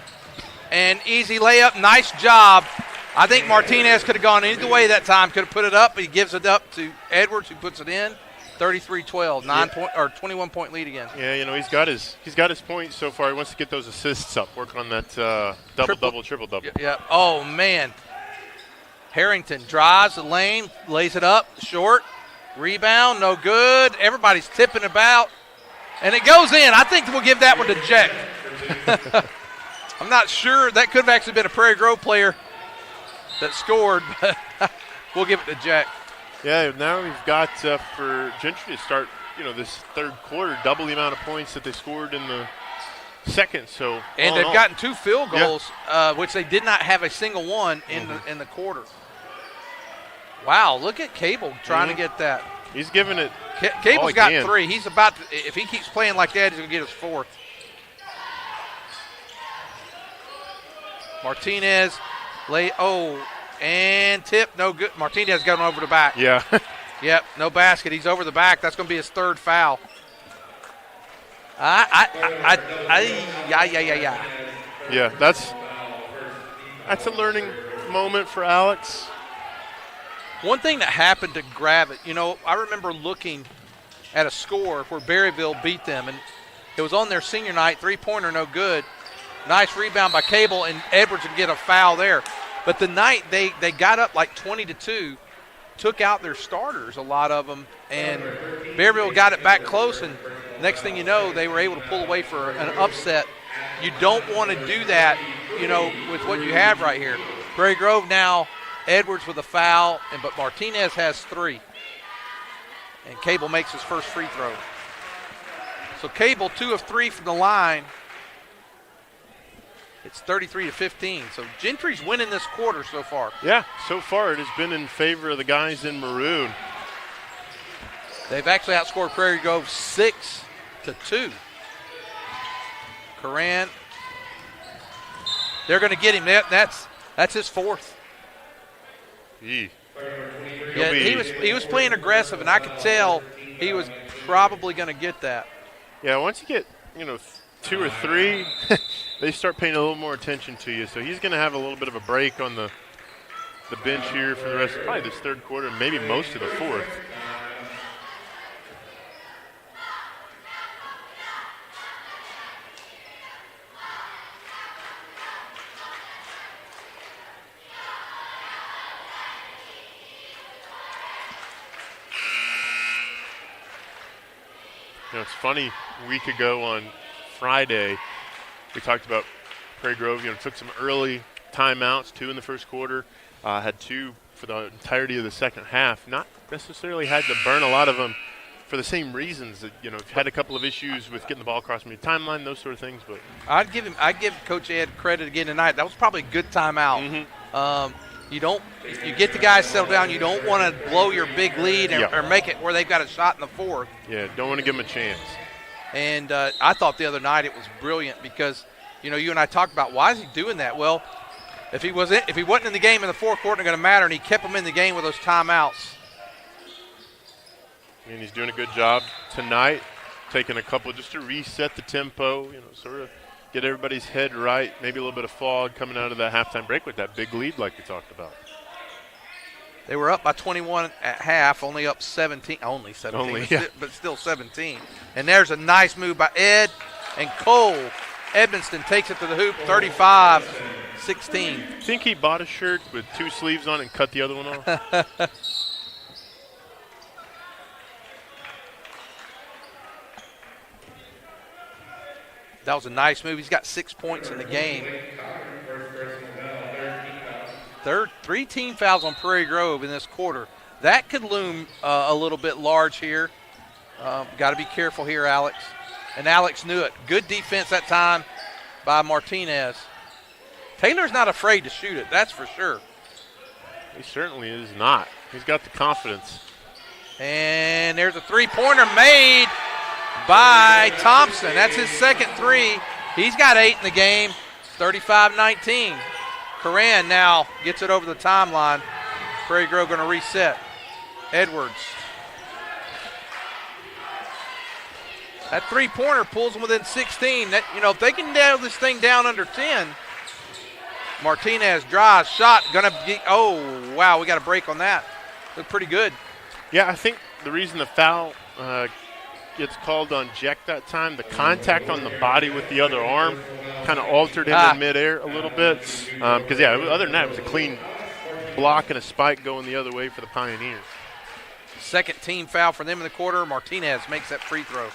and easy layup. Nice job. I think Martinez could have gone either way that time. Could have put it up, but he gives it up to Edwards, who puts it in. 33-12, 21-point lead again. Yeah, you know he's got his points so far. He wants to get those assists up, work on that double-double, triple-double. Yeah. Oh man, Harrington drives the lane, lays it up, short, rebound, no good. Everybody's tipping about, and it goes in. I think we'll give that one to Jack. I'm not sure. That could have actually been a Prairie Grove player that scored, but we'll give it to Jack. Yeah, now we've got for Gentry to start, this third quarter, double the amount of points that they scored in the second. So and they've gotten 2 field goals, which they did not have a single one in the quarter. Wow, look at Cable trying to get that. He's giving it. Cable's got 3. He's about to, if he keeps playing like that, he's going to get his 4th. Martinez, and tip, no good. Martinez got over the back. Yeah. Yep, no basket. He's over the back. That's going to be his 3rd foul. Yeah, that's a learning moment for Alex. One thing that happened to Gravette, I remember looking at a score where Berryville beat them, and it was on their senior night, 3-pointer, no good. Nice rebound by Cable, and Edwards would get a foul there. But the night they got up like 20-2, took out their starters, a lot of them, and Berryville got it back close, and next thing you know, they were able to pull away for an upset. You don't want to do that, with what you have right here. Prairie Grove now, Edwards with a foul, but Martinez has 3. And Cable makes his first free throw. So Cable 2 of 3 from the line. It's 33-15. So Gentry's winning this quarter so far. Yeah, so far it has been in favor of the guys in maroon. They've actually outscored Prairie Grove 6-2. Coran. They're going to get him. That's his 4th. Yeah, he was playing aggressive, and I could tell he was probably going to get that. Yeah, once you get 2 or 3, they start paying a little more attention to you. So he's going to have a little bit of a break on the bench here for the rest of probably this third quarter, maybe most of the fourth. It's funny, a week ago on Friday, we talked about Prairie Grove, took some early timeouts, 2 in the first quarter, had 2 for the entirety of the second half. Not necessarily had to burn a lot of them for the same reasons that, had a couple of issues with getting the ball across the timeline, those sort of things. But I'd give Coach Ed credit again tonight. That was probably a good timeout. Mm-hmm. You get the guys settled down. You don't want to blow your big lead or make it where they've got a shot in the 4th. Yeah, don't want to give them a chance. And I thought the other night it was brilliant because, you and I talked about why is he doing that? Well, if he wasn't in the game in the 4th quarter, it's going to matter, and he kept them in the game with those timeouts. And he's doing a good job tonight, taking a couple just to reset the tempo, sort of get everybody's head right, maybe a little bit of fog coming out of that halftime break with that big lead like we talked about. They were up by 21 at half, only up 17. Only 17, but still 17. And there's a nice move by Ed and Cole. Edmonston takes it to the hoop, 35-16. I think he bought a shirt with 2 sleeves on and cut the other one off. That was a nice move. He's got 6 points in the game. 3 team fouls on Prairie Grove in this quarter. That could loom a little bit large here. Got to be careful here, Alex. And Alex knew it. Good defense that time by Martinez. Taylor's not afraid to shoot it, that's for sure. He certainly is not. He's got the confidence. And there's a three-pointer made by Thompson. That's his second 3. He's got 8 in the game, 35-19. Coran now gets it over the timeline. Prairie Grove going to reset. Edwards. That three-pointer pulls them within 16. That, if they can nail this thing down under 10, Martinez drives, shot, oh, wow, we got a break on that. Looked pretty good. Yeah, I think the reason the foul gets called on Jack that time, the contact on the body with the other arm kind of altered him in midair a little bit. Because, other than that, it was a clean block and a spike going the other way for the Pioneers. Second team foul for them in the quarter. Martinez makes that free throw.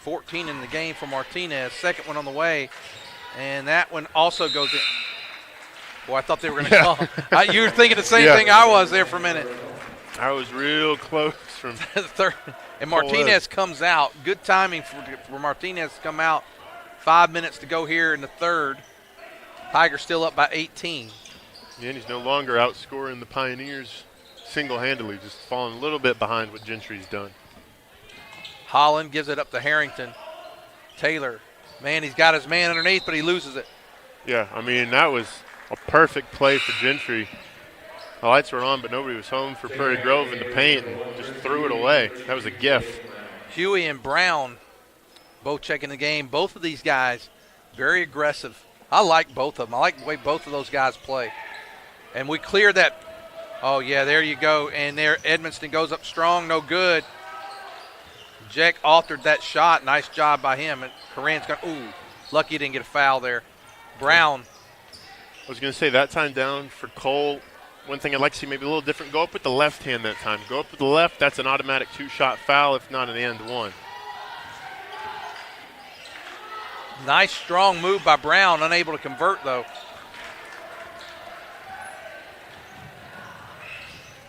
.14 in the game for Martinez. Second one on the way. And that one also goes in. Boy, I thought they were going to call. You were thinking the same thing I was there for a minute. I was real close from third. And Martinez comes out. Good timing for Martinez to come out. 5 minutes to go here in the third. Tigers still up by 18. Yeah, and he's no longer outscoring the Pioneers single-handedly, just falling a little bit behind what Gentry's done. Holland gives it up to Harrington. Taylor. Man, he's got his man underneath, but he loses it. Yeah, I mean, that was a perfect play for Gentry. The lights were on, but nobody was home for Prairie Grove in the paint and just threw it away. That was a gift. Huey and Brown both checking the game. Both of these guys very aggressive. I like both of them. I like the way both of those guys play. And we clear that. Oh, yeah, there you go. And there Edmonston goes up strong, no good. Jack altered that shot. Nice job by him. And Coran's got, lucky he didn't get a foul there. Brown. I was going to say that time down for Cole. One thing I'd like to see maybe a little different. Go up with the left hand that time. Go up with the left. That's an automatic 2-shot foul, if not an and one. Nice strong move by Brown. Unable to convert, though.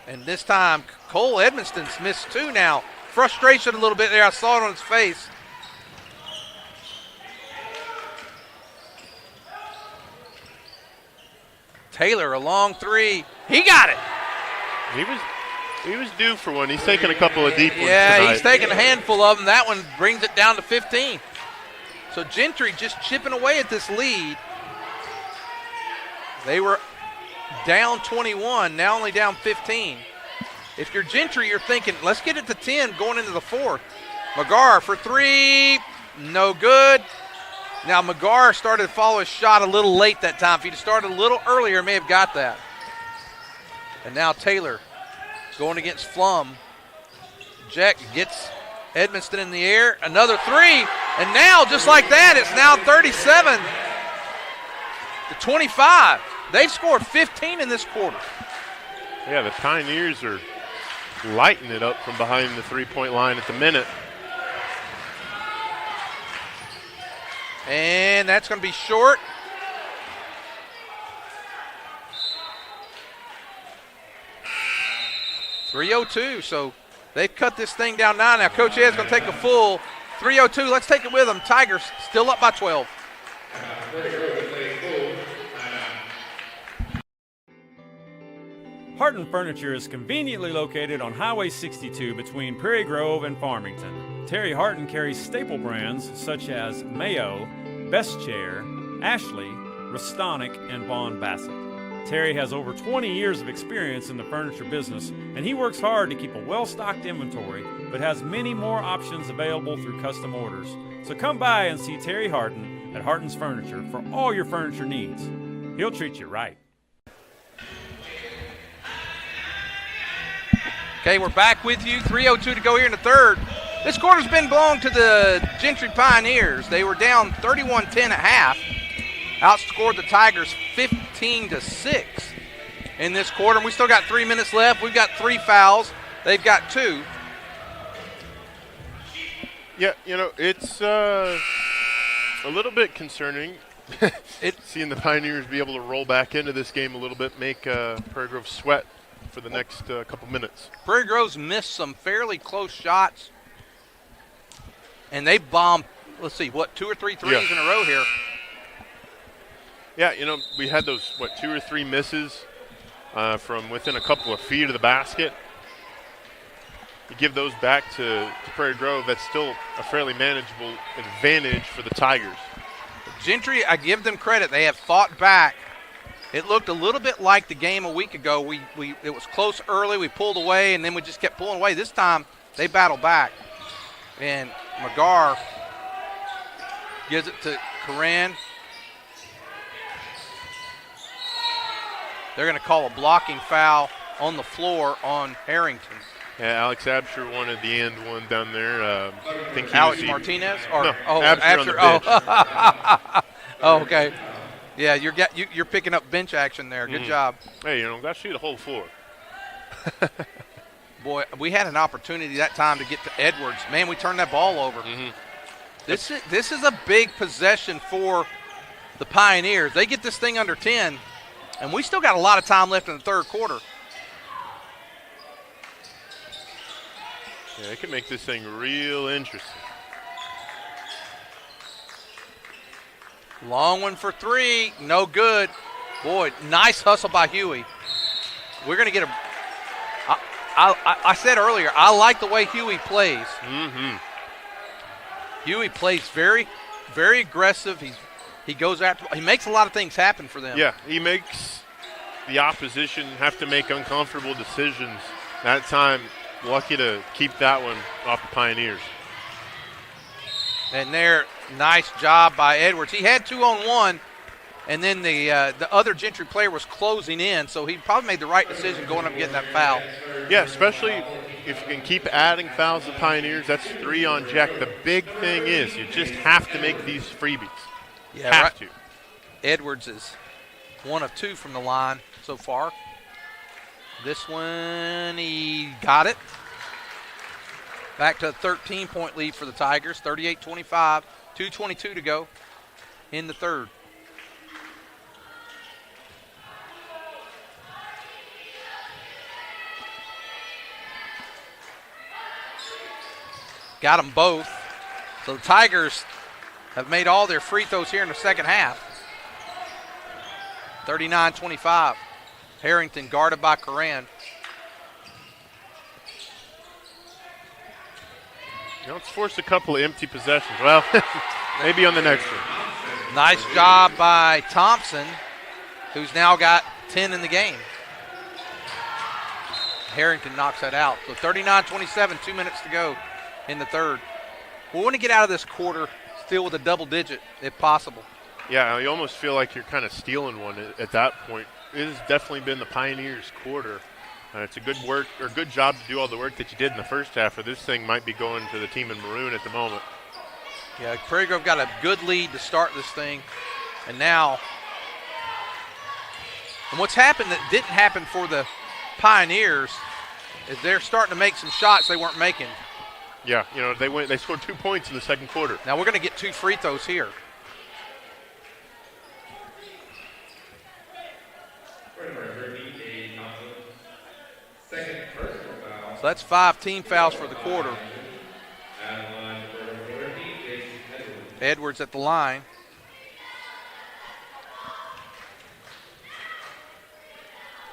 And this time, Cole Edmonston's missed 2 now. Frustration a little bit there. I saw it on his face. Taylor, a long 3. He got it. He was due for one. He's taking a couple of deep ones tonight. He's taking a handful of them. That one brings it down to 15. So Gentry just chipping away at this lead. They were down 21, now only down 15. If you're Gentry, you're thinking, let's get it to 10 going into the fourth. McGarr for 3, no good. Now, McGarr started to follow his shot a little late that time. If he'd started a little earlier, may have got that. And now Taylor going against Flum. Jack gets Edmonston in the air. Another 3. And now, just like that, it's now 37 to 25. They've scored 15 in this quarter. Yeah, the Pioneers are lighting it up from behind the three-point line at the minute. And that's going to be short. .302, so they've cut this thing down 9. Now Coach Ed's going to take a full 302. Let's take it with them. Tigers still up by 12. Harton Furniture is conveniently located on Highway 62 between Prairie Grove and Farmington. Terry Harton carries staple brands such as Mayo, Best Chair, Ashley, Restonic, and Vaughn Bassett. Terry has over 20 years of experience in the furniture business, and he works hard to keep a well-stocked inventory but has many more options available through custom orders. So come by and see Terry Harton at Harton's Furniture for all your furniture needs. He'll treat you right. Okay, we're back with you. 3:02 to go here in the third. This quarter's been blown to the Gentry Pioneers. They were down 31-10 at half. Outscored the Tigers 15-6 in this quarter. We still got 3 minutes left. We've got 3 fouls. They've got 2. Yeah, it's a little bit concerning. Seeing the Pioneers be able to roll back into this game a little bit, make Prairie Grove sweat for the next couple minutes. Prairie Grove's missed some fairly close shots, and they bombed, 2 or 3 threes in a row here. Yeah, we had those, 2 or 3 misses from within a couple of feet of the basket. You give those back to Prairie Grove, that's still a fairly manageable advantage for the Tigers. Gentry, I give them credit. They have fought back. It looked a little bit like the game a week ago. It was close early. We pulled away, and then we just kept pulling away. This time, they battled back. And McGar gives it to Coran. They're going to call a blocking foul on the floor on Harrington. Yeah, Alex Absher wanted the end one down there. I think Alex Martinez? Absher on the bench. Oh, okay. Yeah, you're picking up bench action there. Good job. Hey, got to see the whole floor. Boy, we had an opportunity that time to get to Edwards. Man, we turned that ball over. This is a big possession for the Pioneers. They get this thing under 10, and we still got a lot of time left in the third quarter. Yeah, it can make this thing real interesting. Long one for 3, no good. Boy, nice hustle by Huey. We're going to get a I said earlier, I like the way Huey plays. Huey plays very, very aggressive. He goes after. He makes a lot of things happen for them. Yeah, he makes the opposition have to make uncomfortable decisions. That time, lucky to keep that one off the Pioneers. And there, nice job by Edwards. He had 2-on-1, and then the other Gentry player was closing in, so he probably made the right decision going up and getting that foul. Yeah, especially if you can keep adding fouls to Pioneers. That's 3 on Jack. The big thing is you just have to make these freebies. Yeah, have to. Edwards is 1 of 2 from the line so far. This one, he got it. Back to a 13-point lead for the Tigers, 38-25, 2:22 to go in the third. Got them both. So the Tigers have made all their free throws here in the second half. 39-25. Harrington guarded by Coran. It's forced a couple of empty possessions. Well, maybe on the next one. Nice job by Thompson, who's now got 10 in the game. Harrington knocks that out. So 39-27, 2 minutes to go in the third. We want to get out of this quarter still with a double digit, if possible. Yeah, you almost feel like you're kind of stealing one at that point. It has definitely been the Pioneers' quarter. It's a good job to do all the work that you did in the first half, or this thing might be going to the team in maroon at the moment. Yeah, Prairie Grove got a good lead to start this thing, and now, and what's happened that didn't happen for the Pioneers is they're starting to make some shots they weren't making. Yeah, they scored 2 points in the second quarter. Now we're going to get 2 free throws here. So that's 5 team fouls for the quarter. Edwards at the line.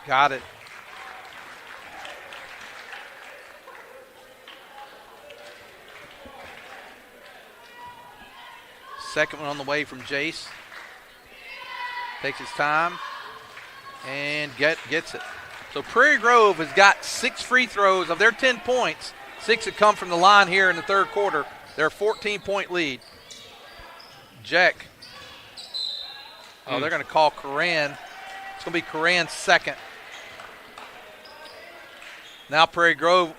Got it. Second one on the way from Jace. Takes his time and gets it. So Prairie Grove has got 6 free throws of their 10 points. 6 had come from the line here in the third quarter. They're a 14-point lead. Jack. Oh, they're going to call Coran. It's going to be Coran's second. Now Prairie Grove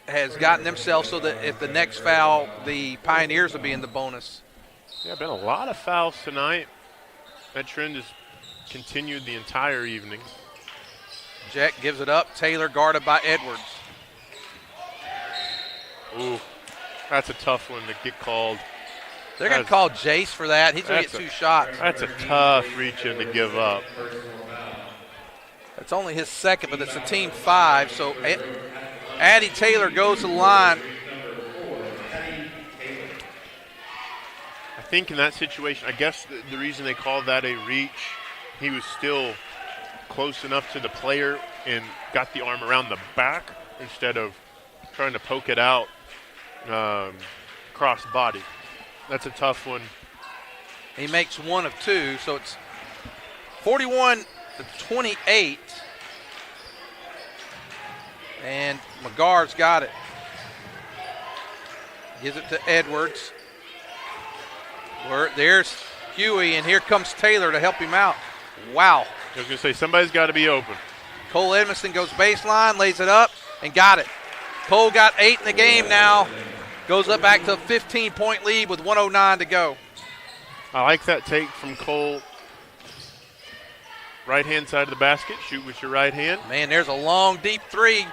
has gotten themselves so that if the next foul, the Pioneers will be in the bonus. Yeah, been a lot of fouls tonight. That trend has continued the entire evening. Jack gives it up. Taylor guarded by Edwards. Ooh, that's a tough one to get called. They're going to call Jace for that. He's going to get 2 shots. That's a tough reach-in to give up. That's only his second, but it's a team 5. So Addie Taylor goes to the line. I think in that situation, I guess the reason they called that a reach, he was still close enough to the player and got the arm around the back instead of trying to poke it out cross body. That's a tough one. He makes 1 of 2, so it's 41-28. And McGar's got it. Gives it to Edwards. There's Huey, and here comes Taylor to help him out. Wow. I was going to say, somebody's got to be open. Cole Edmonston goes baseline, lays it up, and got it. Cole got 8 in the game now. Goes up back to a 15-point lead with 1:09 to go. I like that take from Cole. Right-hand side of the basket. Shoot with your right hand. Man, there's a long, deep 3.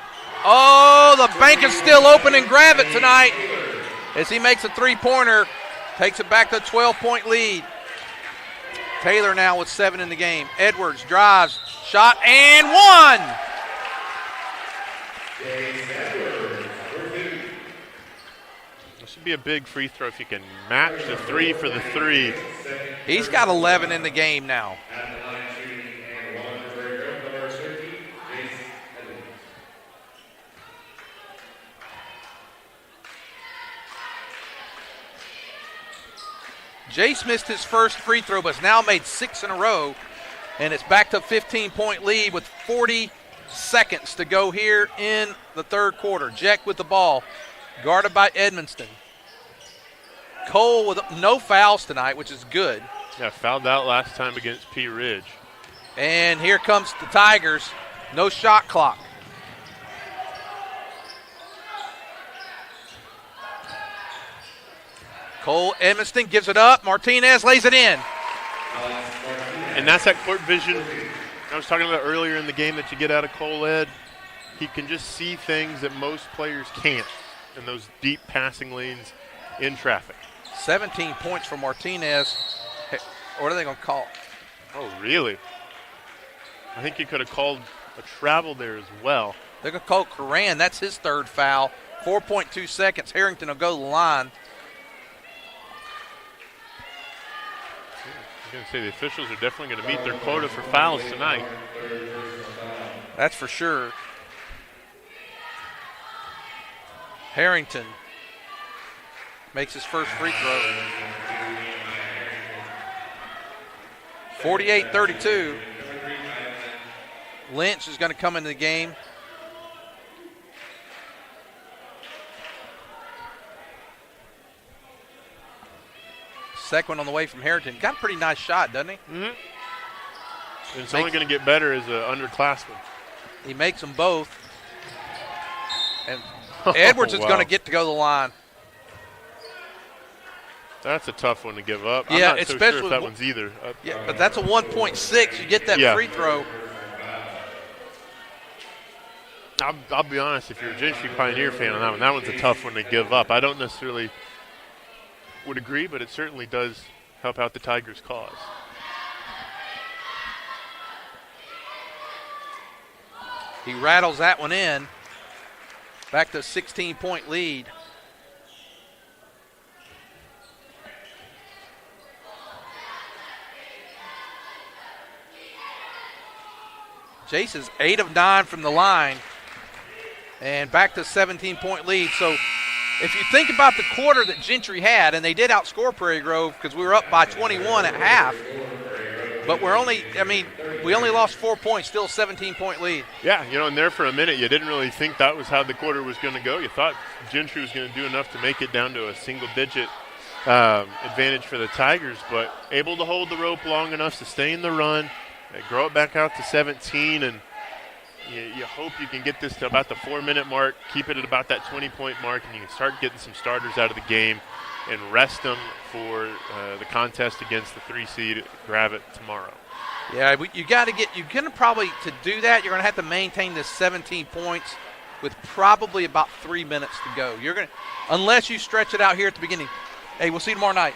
Oh, the bank is still open in Gravette tonight as he makes a 3-pointer. Takes it back to a 12-point lead. Taylor now with 7 in the game. Edwards drives, shot, and 1. This would be a big free throw if you can match the 3 for the 3. He's got 11 in the game now. Jace missed his first free throw, but has now made 6 in a row, and it's back to a 15-point lead with 40 seconds to go here in the third quarter. Jack with the ball, guarded by Edmonston. Cole with no fouls tonight, which is good. Yeah, fouled out last time against P. Ridge. And here comes the Tigers. No shot clock. Cole Edmonston gives it up. Martinez lays it in. And that's that court vision I was talking about earlier in the game that you get out of Cole Ed. He can just see things that most players can't in those deep passing lanes in traffic. 17 points for Martinez. Hey, what are they going to call? Oh, really? I think you could have called a travel there as well. They're going to call Coran. That's his third foul. 4.2 seconds. Harrington will go to the line. I'm going to say the officials are definitely going to meet their quota for fouls tonight. That's for sure. Harrington makes his first free throw. 48-32. Lynch is going to come into the game. Second one on the way from Harrington. Got a pretty nice shot, doesn't he? Mm-hmm. And it's only going to get better as an underclassman. He makes them both. And Edwards is going to get to go to the line. That's a tough one to give up. Yeah, I'm not so sure if that one's either. Yeah, but that's a 1.6. You get that free throw. I'll be honest, if you're a Gentry Pioneer fan on that one's a tough one to give up. I don't necessarily would agree, but it certainly does help out the Tigers' cause. He rattles that one in. Back to a 16-point lead. Jace is 8 of 9 from the line. And back to 17-point lead. So if you think about the quarter that Gentry had, and they did outscore Prairie Grove because we were up by 21 at half, But we only lost 4 points, still a 17-point lead. Yeah, and there for a minute you didn't really think that was how the quarter was going to go. You thought Gentry was going to do enough to make it down to a single-digit advantage for the Tigers, but able to hold the rope long enough to stay in the run, grow it back out to 17, and you hope you can get this to about the 4-minute mark, keep it at about that 20-point mark, and you can start getting some starters out of the game and rest them for the contest against the 3-seed Gravette tomorrow. Yeah, you're going to probably, to do that, you're going to have to maintain this 17 points with probably about 3 minutes to go. Unless you stretch it out here at the beginning. Hey, we'll see you tomorrow night.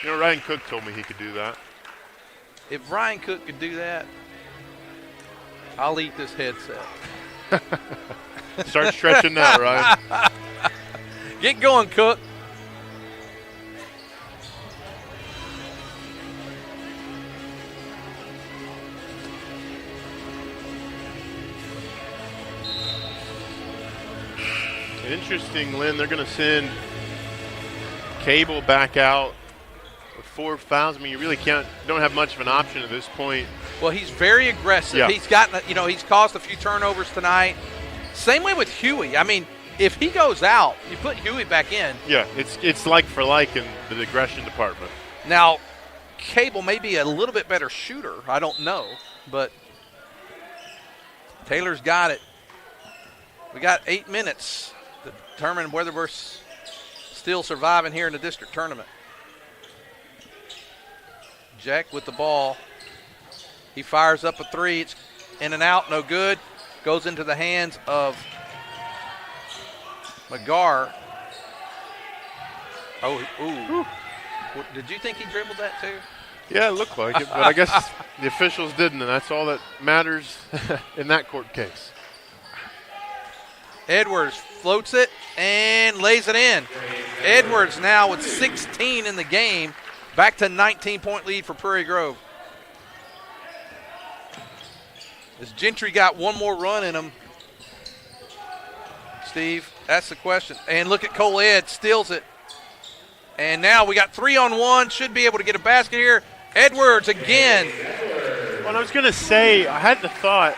Ryan Cook told me he could do that. If Ryan Cook could do that, I'll eat this headset. Start stretching now, Ryan. Get going, Cook. Interesting, Lynn. They're going to send Cable back out with 4 fouls. You really don't have much of an option at this point. Well, he's very aggressive. Yeah. He's gotten, he's caused a few turnovers tonight. Same way with Huey. If he goes out, you put Huey back in. Yeah, it's like for like in the aggression department. Now, Cable may be a little bit better shooter. I don't know, but Taylor's got it. We got 8 minutes to determine whether we're still surviving here in the district tournament. Jack with the ball. He fires up a 3. It's in and out, no good. Goes into the hands of McGarr. Ooh. Did you think he dribbled that too? Yeah, it looked like it, but I guess the officials didn't, and that's all that matters in that court case. Edwards floats it and lays it in. Edwards now with 16 in the game. Back to 19-point lead for Prairie Grove. Has Gentry got one more run in him? Steve, that's the question. And look at Cole Ed, steals it. And now we got 3-on-1, should be able to get a basket here. Edwards again. Well, I was going to say, I had the thought,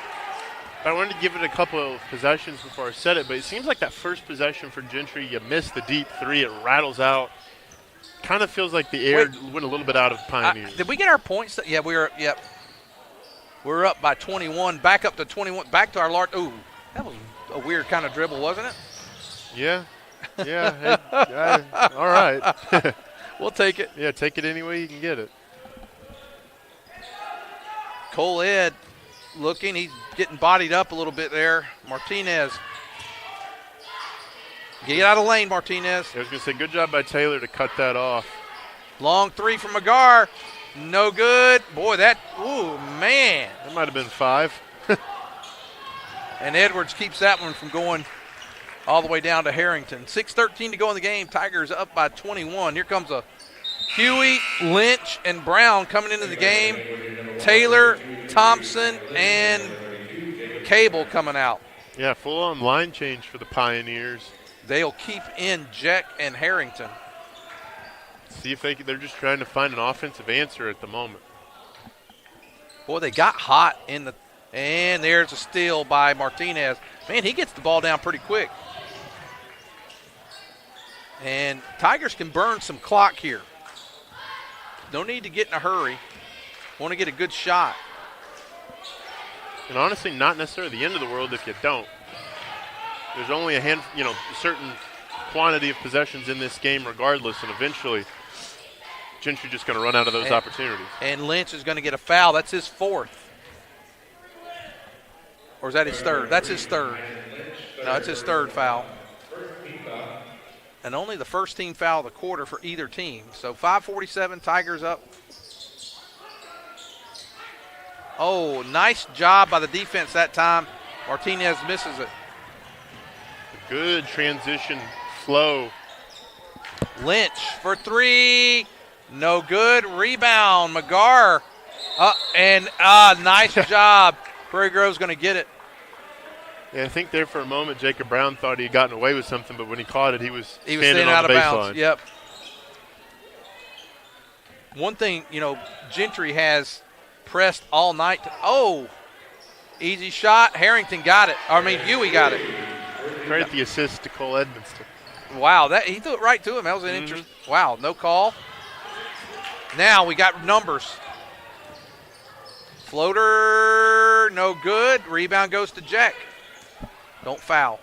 I wanted to give it a couple of possessions before I said it, but it seems like that first possession for Gentry, you miss the deep 3, it rattles out. Kind of feels like the air went a little bit out of Pioneers. Did we get our points? Yeah, we're up by 21, back up to 21, back to our large. Ooh, that was a weird kind of dribble, wasn't it? Yeah. Hey, all right. We'll take it. Yeah, take it any way you can get it. Cole Ed looking. He's getting bodied up a little bit there. Martinez. Get out of lane, Martinez. I was going to say, good job by Taylor to cut that off. Long 3 from McGarr. No good. Boy, ooh, man. That might have been 5. And Edwards keeps that one from going all the way down to Harrington. 6:13 to go in the game. Tigers up by 21. Here comes a Huey, Lynch, and Brown coming into the game. Taylor, Thompson, and Cable coming out. Yeah, full-on line change for the Pioneers. They'll keep in Jack and Harrington. See if they're just trying to find an offensive answer at the moment. Boy, they got hot and there's a steal by Martinez. Man, he gets the ball down pretty quick. And Tigers can burn some clock here. No need to get in a hurry. Want to get a good shot. And honestly, not necessarily the end of the world if you don't. There's only a certain quantity of possessions in this game regardless, and eventually Gentry just going to run out of those opportunities. And Lynch is going to get a foul. That's his 4th. Or is that his 3rd? That's his 3rd. No, it's his 3rd foul. And only the first team foul of the quarter for either team. So 5:47, Tigers up. Oh, nice job by the defense that time. Martinez misses it. Good transition flow. Lynch for 3. No good. Rebound. McGarr. Nice job. Prairie Grove's going to get it. Yeah, I think there for a moment Jacob Brown thought he had gotten away with something, but when he caught it, he was standing on out the of baseline. bounds. Yep. One thing, Gentry has pressed all night. Easy shot. Harrington got it. Huey got it. Credit the assist to Cole Edmonston. Wow, he threw it right to him. That was an interest. Wow, no call. Now we got numbers. Floater, no good. Rebound goes to Jack. Don't foul.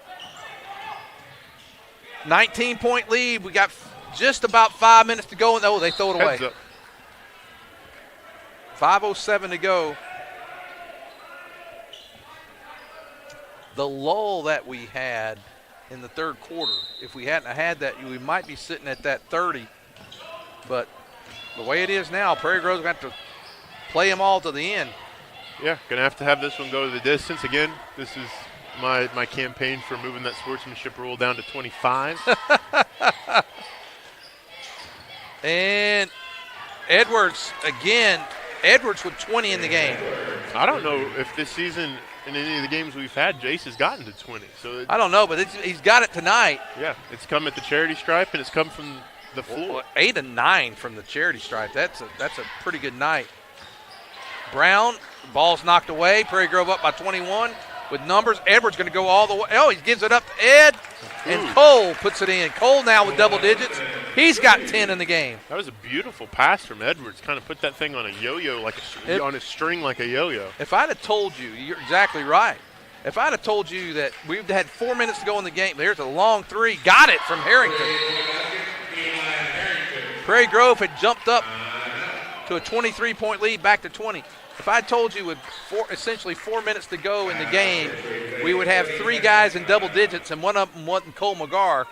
19-point lead. We got just about 5 minutes to go. No, they throw it away. 5:07 to go. The lull that we had in the third quarter, if we hadn't had that, we might be sitting at that 30. But the way it is now, Prairie Grove's going to have to play them all to the end. Yeah, going to have this one go to the distance. Again, this is my campaign for moving that sportsmanship rule down to 25. And Edwards, again, Edwards with 20 in the game. I don't know if this season in any of the games we've had, Jace has gotten to 20. So I don't know, but he's got it tonight. Yeah, it's come at the charity stripe, and it's come from the floor. 8 and 9 from the charity stripe. That's a pretty good night. Brown, ball's knocked away. Prairie Grove up by 21 with numbers. Edwards going to go all the way. Oh, he gives it up to Ed, and Cole puts it in. Cole now with double digits. He's got 10 in the game. That was a beautiful pass from Edwards. Kind of put that thing on a yo-yo, on a string like a yo-yo. If I'd have told you, you're exactly right. If I'd have told you that we've had 4 minutes to go in the game, there's a long three. Got it from Harrington. Prairie Grove had jumped up to a 23-point lead, back to 20. If I told you with essentially 4 minutes to go in the game, we would have 3 guys in double digits, and one of them wasn't Cole McGar.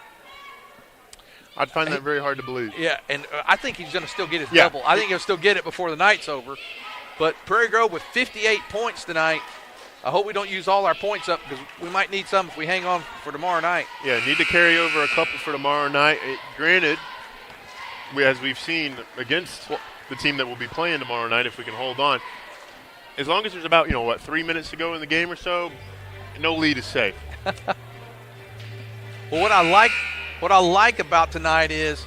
I'd find that very hard to believe. Yeah, and I think he's going to still get his double. I think he'll still get it before the night's over. But Prairie Grove with 58 points tonight. I hope we don't use all our points up because we might need some if we hang on for tomorrow night. Yeah, need to carry over a couple for tomorrow night. Granted, as we've seen against the team that will be playing tomorrow night, if we can hold on, as long as there's about 3 minutes to go in the game or so, no lead is safe. Well, what I like about tonight is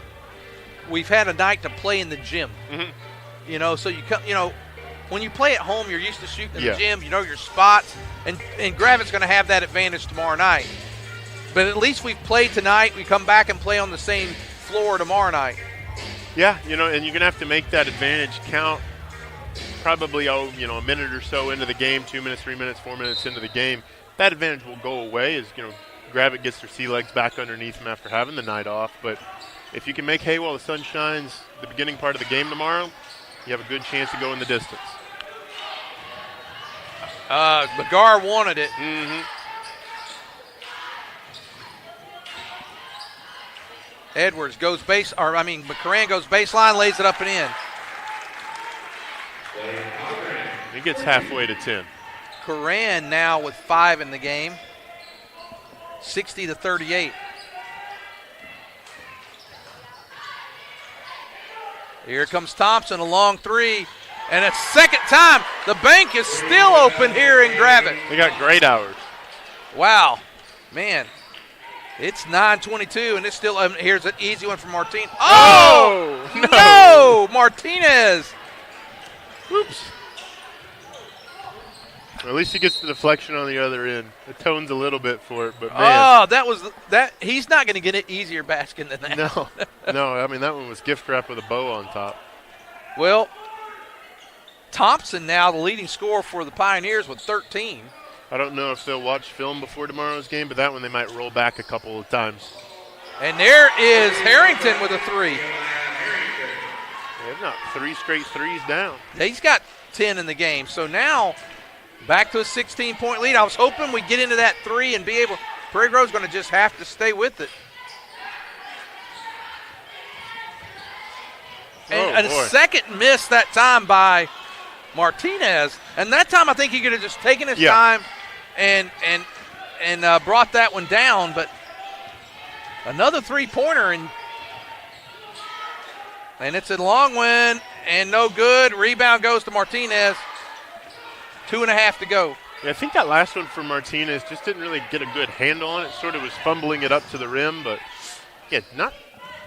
we've had a night to play in the gym. Mm-hmm. So you come, when you play at home, you're used to shooting in the gym. You know your spots, and Gravette's going to have that advantage tomorrow night. But at least we've played tonight. We come back and play on the same floor tomorrow night. Yeah, and you're going to have to make that advantage count. Probably, a minute or so into the game, 2 minutes, 3 minutes, 4 minutes into the game. That advantage will go away as, Gravette gets their sea legs back underneath them after having the night off. But if you can make hay while the sun shines the beginning part of the game tomorrow, you have a good chance to go in the distance. McGar wanted it. Mm-hmm. Edwards McCarran goes baseline, lays it up and in. He gets halfway to 10. Coran now with 5 in the game, 60-38. Here comes Thompson, a long three, and a second time. The bank is still open here in Gravette. They got great hours. Wow, man. It's 9:22, and it's still here's an easy one from Martinez. Oh, no! Martinez. Whoops. At least he gets the deflection on the other end. It tones a little bit for it, but man. Oh, that. He's not going to get an easier basket than that. No. That one was gift wrap with a bow on top. Well, Thompson now the leading scorer for the Pioneers with 13. I don't know if they'll watch film before tomorrow's game, but that one they might roll back a couple of times. And there is Harrington with a 3. They've not 3 straight threes down. He's got 10 in the game. So now back to a 16-point lead. I was hoping we'd get into that 3 and be able – Prairie Grove's going to just have to stay with it. And a second miss that time by Martinez. And that time I think he could have just taken his time and brought that one down. But another three-pointer, and it's a long one and no good. Rebound goes to Martinez. 2.5 to go. Yeah, I think that last one from Martinez just didn't really get a good handle on it. Sort of was fumbling it up to the rim, but yeah, not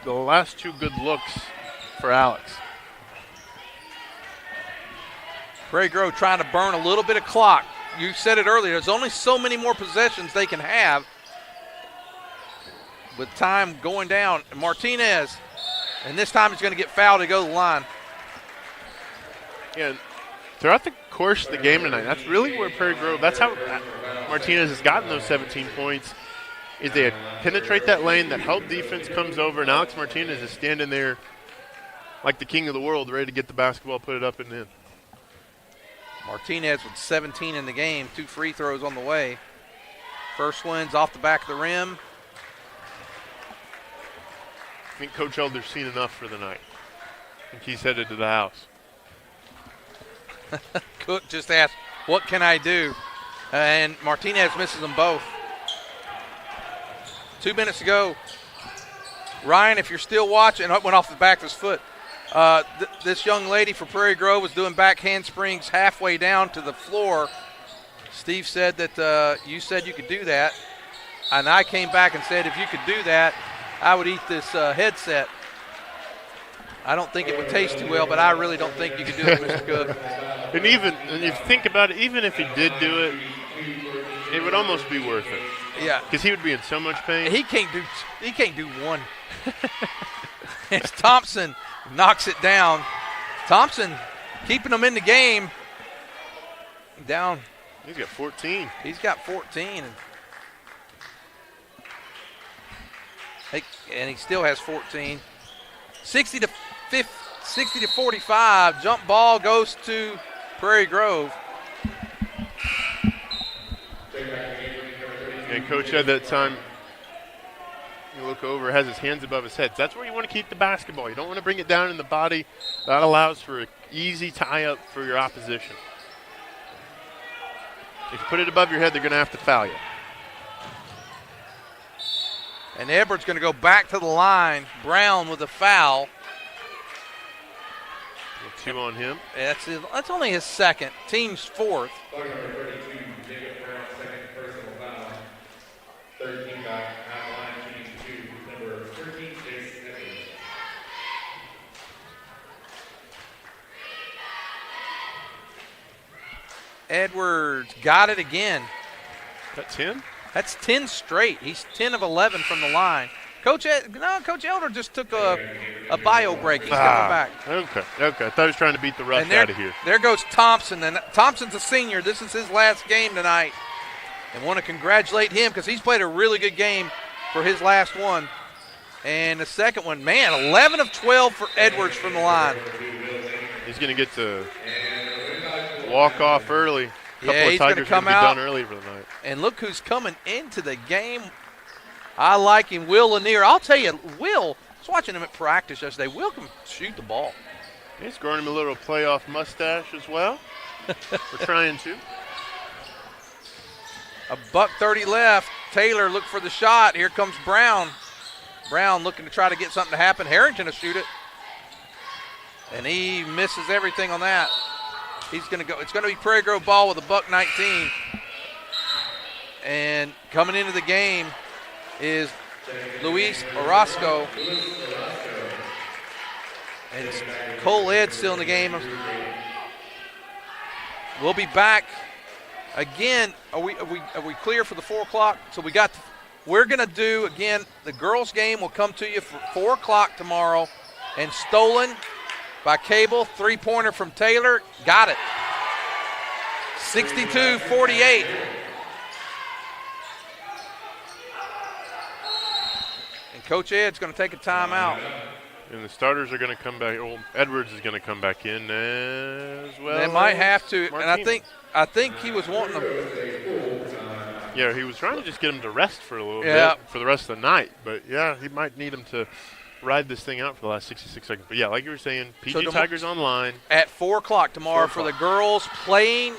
the last two good looks for Alex. Prairie Grove trying to burn a little bit of clock. You said it earlier. There's only so many more possessions they can have with time going down. Martinez, and this time he's going to get fouled to go to the line. Yeah, throughout the course of the game tonight, that's really where Prairie Grove, that's how Martinez has gotten those 17 points, is they penetrate that lane, that help defense comes over, and Alex Martinez is standing there like the king of the world, ready to get the basketball, put it up and in. Martinez with 17 in the game, 2 free throws on the way. First one's off the back of the rim. I think Coach Elder's seen enough for the night. I think he's headed to the house. Cook just asked, what can I do? And Martinez misses them both. 2 minutes to go. Ryan, if you're still watching, it went off the back of his foot. This young lady for Prairie Grove was doing back handsprings halfway down to the floor. Steve said that you said you could do that. And I came back and said if you could do that, I would eat this headset. I don't think it would taste too well, but I really don't think you could do it, Mr. Cook. And if you think about it, even if he did do it, it would almost be worth it. Yeah. Because he would be in so much pain. He can't do one. As Thompson knocks it down. Thompson keeping them in the game. Down. He's got 14. He's got 14. And he still has 14. 60 to 45. Jump ball goes to Prairie Grove. And Coach had that time, you look over, has his hands above his head. That's where you want to keep the basketball. You don't want to bring it down in the body. That allows for an easy tie-up for your opposition. If you put it above your head, they're going to have to foul you. And Edwards going to go back to the line. Brown with a foul. 2 on him. That's only his second. Team's fourth. Edwards got it again. That's 10? That's 10 straight. He's 10 of 11 from the line. Coach Elder just took a bio break. He's coming back. Okay. I thought he was trying to beat the rush out of here. There goes Thompson. And Thompson's a senior. This is his last game tonight. And want to congratulate him because he's played a really good game for his last one. And the second one, man, 11 of 12 for Edwards from the line. He's going to get to walk off early. A couple he's of Tigers come going to be out done early for the night. And look who's coming into the game. I like him, Will Lanier. I'll tell you, Will, I was watching him at practice yesterday. Will can shoot the ball. He's growing him a little playoff mustache as well. We're trying to. $1:30 left. Taylor look for the shot. Here comes Brown. Brown looking to try to get something to happen. Harrington will shoot it. And he misses everything on that. He's going to go. It's going to be Prairie Grove ball with $1:19. And coming into the game is Luis Orozco. And Cole Ed's still in the game. We'll be back again. Are we clear for the 4 o'clock? So we're going to do again. The girls' game will come to you for 4 o'clock tomorrow. And stolen by Cable, 3-pointer from Taylor. Got it. 62-48. And Coach Ed's going to take a timeout. And the starters are going to come back. Well, Edwards is going to come back in as well. They might have to. Martinez. And I think he was wanting them. Yeah, he was trying to just get him to rest for a little bit for the rest of the night. But, yeah, he might need him to ride this thing out for the last 66 seconds. But, yeah, like you were saying, PG Tigers online. At 4 o'clock tomorrow for the girls playing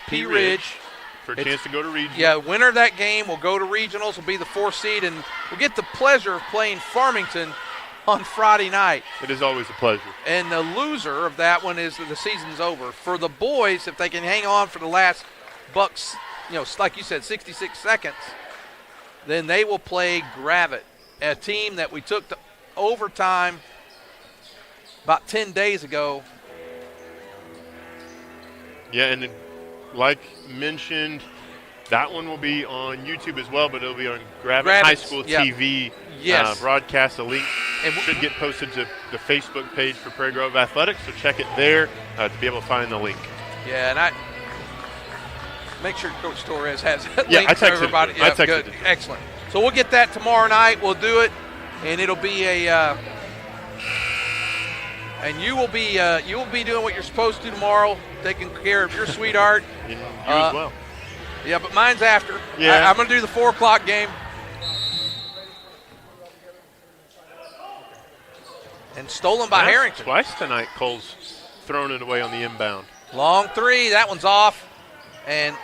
P. Ridge. For a chance to go to regionals. Yeah, winner of that game will go to regionals, will be the 4th seed, and we'll get the pleasure of playing Farmington on Friday night. It is always a pleasure. And the loser of that one is the season's over. For the boys, if they can hang on for the last bucks, like you said, 66 seconds, then they will play Gravette, a team that we took to overtime about 10 days ago. Yeah, and like mentioned, that one will be on YouTube as well, but it'll be on Gravette High School TV broadcast. A link should get posted to the Facebook page for Prairie Grove Athletics, so check it there to be able to find the link. Yeah, and I make sure Coach Torres has that link for everybody. I texted good. it. Excellent. So we'll get that tomorrow night. We'll do it, and it'll be and you will be doing what you're supposed to tomorrow, taking care of your sweetheart. You as well. Yeah, but mine's after. Yeah. I'm going to do the 4 o'clock game. And stolen by Harrington. Twice tonight, Cole's thrown it away on the inbound. Long 3. That one's off. And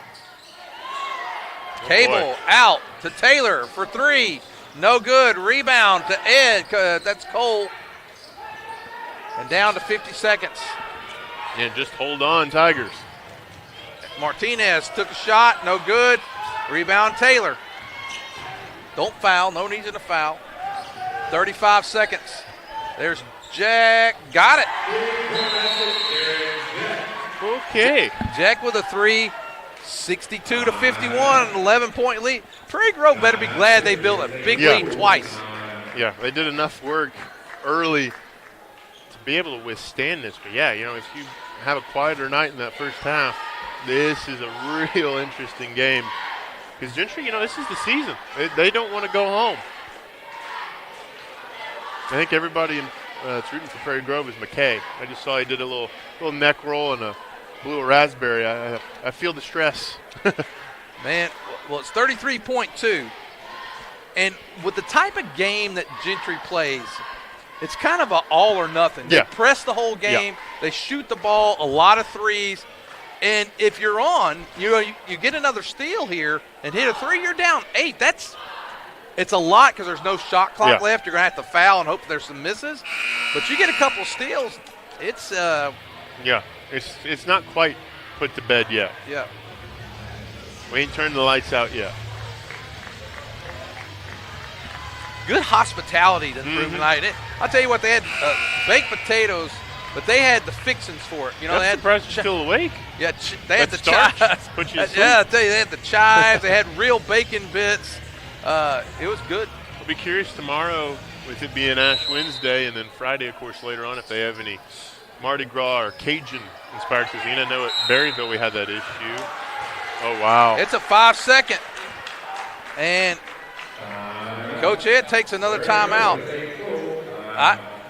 Cable out to Taylor for 3. No good. Rebound to Ed. That's Cole. And down to 50 seconds. And just hold on, Tigers. Martinez took a shot. No good. Rebound Taylor. Don't foul. No need to foul. 35 seconds. There's Jack. Got it. Okay. Jack with a 3. 62 to 51. 11-point lead. Prairie Grove better be glad they built a big lead twice. Yeah, they did enough work early to be able to withstand this. But, yeah, if you have a quieter night in that first half, this is a real interesting game. Because Gentry, this is the season. They don't want to go home. I think everybody that's rooting for Prairie Grove is McKay. I just saw he did a little neck roll and blew a raspberry. I feel the stress. Man, well, it's 33.2. And with the type of game that Gentry plays, it's kind of an all or nothing. They press the whole game. They shoot the ball, a lot of threes. And if you're on, you get another steal here and hit a 3, you're down 8. It's a lot because there's no shot clock left. You're going to have to foul and hope there's some misses. But you get a couple steals, it's it's not quite put to bed yet. Yeah. We ain't turned the lights out yet. Good hospitality to the room tonight. I'll tell you what, they had baked potatoes, but they had the fixings for it. They had surprised you're still awake. Yeah, they had the chives. Put you to sleep. Yeah, I'll tell you, they had the chives. They had real bacon bits. It was good. I'll be curious tomorrow, with it being Ash Wednesday, and then Friday, of course, later on, if they have any Mardi Gras or Cajun-inspired cuisine. I know at Berryville we had that issue. Oh, wow. It's a 5-second. And Coach Ed takes another timeout.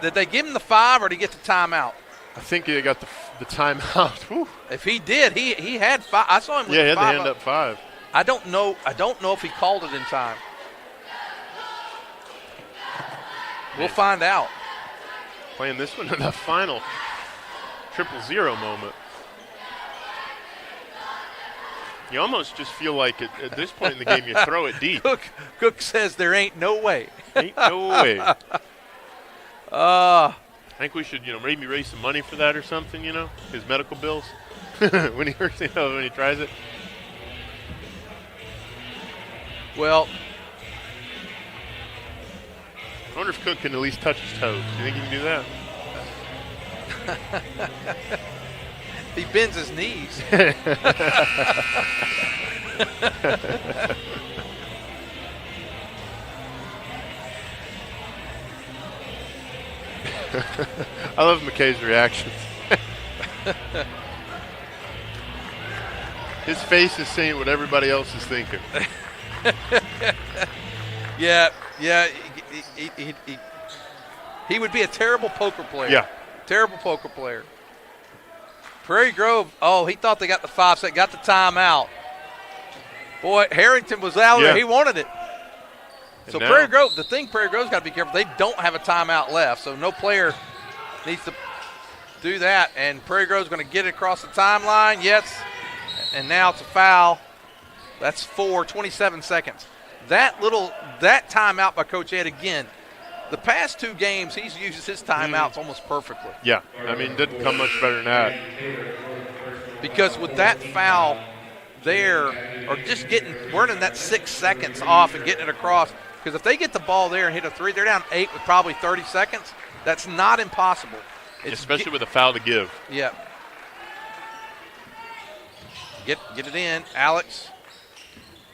Did they give him the 5 or did he get the timeout? I think he got the timeout. Whew. If he did, he had 5. I saw him with 5. Yeah, he had the hand up 5. I don't know if he called it in time. We'll find out. Playing this one in a final 0-0 moment. You almost just feel like at this point in the game you throw it deep. Cook says there ain't no way. Ain't no way. I think we should, maybe raise some money for that or something, his medical bills when he when he tries it. Well, I wonder if Cook can at least touch his toes. Do you think he can do that? He bends his knees. I love McKay's reactions. His face is saying what everybody else is thinking. Yeah. He would be a terrible poker player. Yeah. Terrible poker player. Prairie Grove, he thought they got the 5 second, got the timeout. Boy, Harrington was out there. He wanted it. So Prairie Grove, Prairie Grove's got to be careful. They don't have a timeout left, so no player needs to do that. And Prairie Grove's going to get it across the timeline. Yes. And now it's a foul. That's 27 seconds. That timeout by Coach Ed again. The past 2 games, he's used his timeouts almost perfectly. Yeah, didn't come much better than that. Because with that foul, there, or just burning that 6 seconds off and getting it across. Because if they get the ball there and hit a three, they're down 8 with probably 30 seconds. That's not impossible. Especially with a foul to give. Yeah. Get it in, Alex.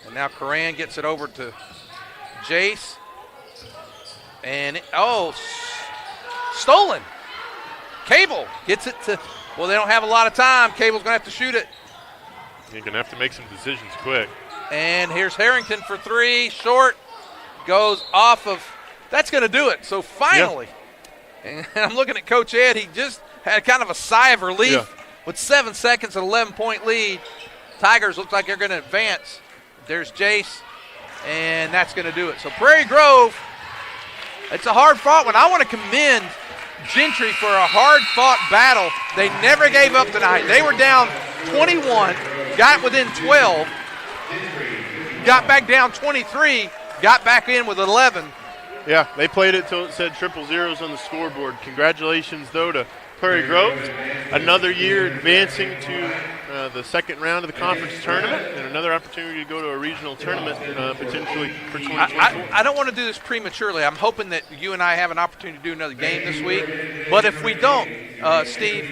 And now Coran gets it over to Jace. And, stolen. Cable gets it to, well, they don't have a lot of time. Cable's going to have to shoot it. You're going to have to make some decisions quick. And here's Harrington for 3, short. Goes off of, that's going to do it. So finally, and I'm looking at Coach Ed. He just had kind of a sigh of relief with 7 seconds, an 11-point lead. Tigers looks like they're going to advance. There's Jace, and that's going to do it. So Prairie Grove, it's a hard-fought one. I want to commend Gentry for a hard-fought battle. They never gave up tonight. They were down 21, got within 12, got back down 23, got back in with 11. Yeah, they played it till it said triple zeros on the scoreboard. Congratulations, though, to Prairie Grove. Another year advancing to the second round of the conference tournament, and another opportunity to go to a regional tournament potentially for 2024. I don't want to do this prematurely. I'm hoping that you and I have an opportunity to do another game this week. But if we don't, Steve,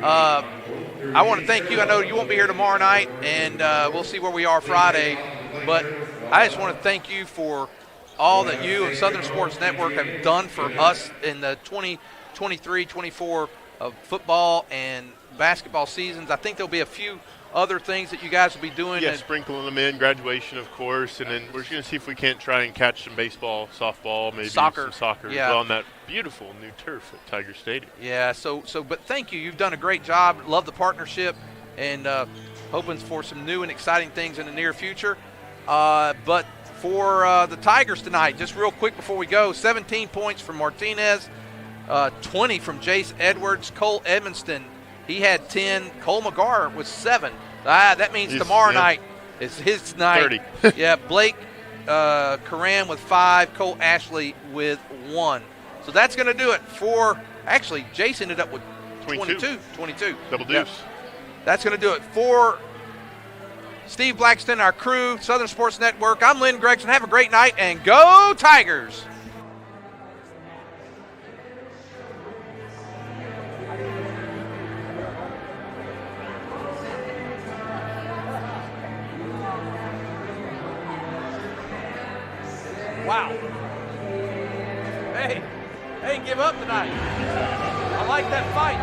I want to thank you. I know you won't be here tomorrow night, and we'll see where we are Friday. But I just want to thank you for all that you and Southern Sports Network have done for us in the 2023-24 football and basketball seasons. I think there'll be a few other things that you guys will be doing. Yeah, sprinkling them in, graduation, of course, and then we're going to see if we can't try and catch some baseball, softball, maybe some soccer as well on that beautiful new turf at Tiger Stadium. Yeah, but thank you. You've done a great job. Love the partnership, and hoping for some new and exciting things in the near future. But for the Tigers tonight, just real quick before we go, 17 points from Martinez, 20 from Jace Edwards. Cole Edmonston, he had 10. Cole McGar was 7. That means tomorrow night is his night. 30. Yeah, Blake Coran with 5, Cole Ashley with 1. So that's going to do it for, actually, Jace ended up with 22. Double deuce. Yep. That's going to do it for Steve Blackston, our crew, Southern Sports Network. I'm Lynn Gregson. Have a great night, and go Tigers! Wow. Hey, give up tonight. I like that fight.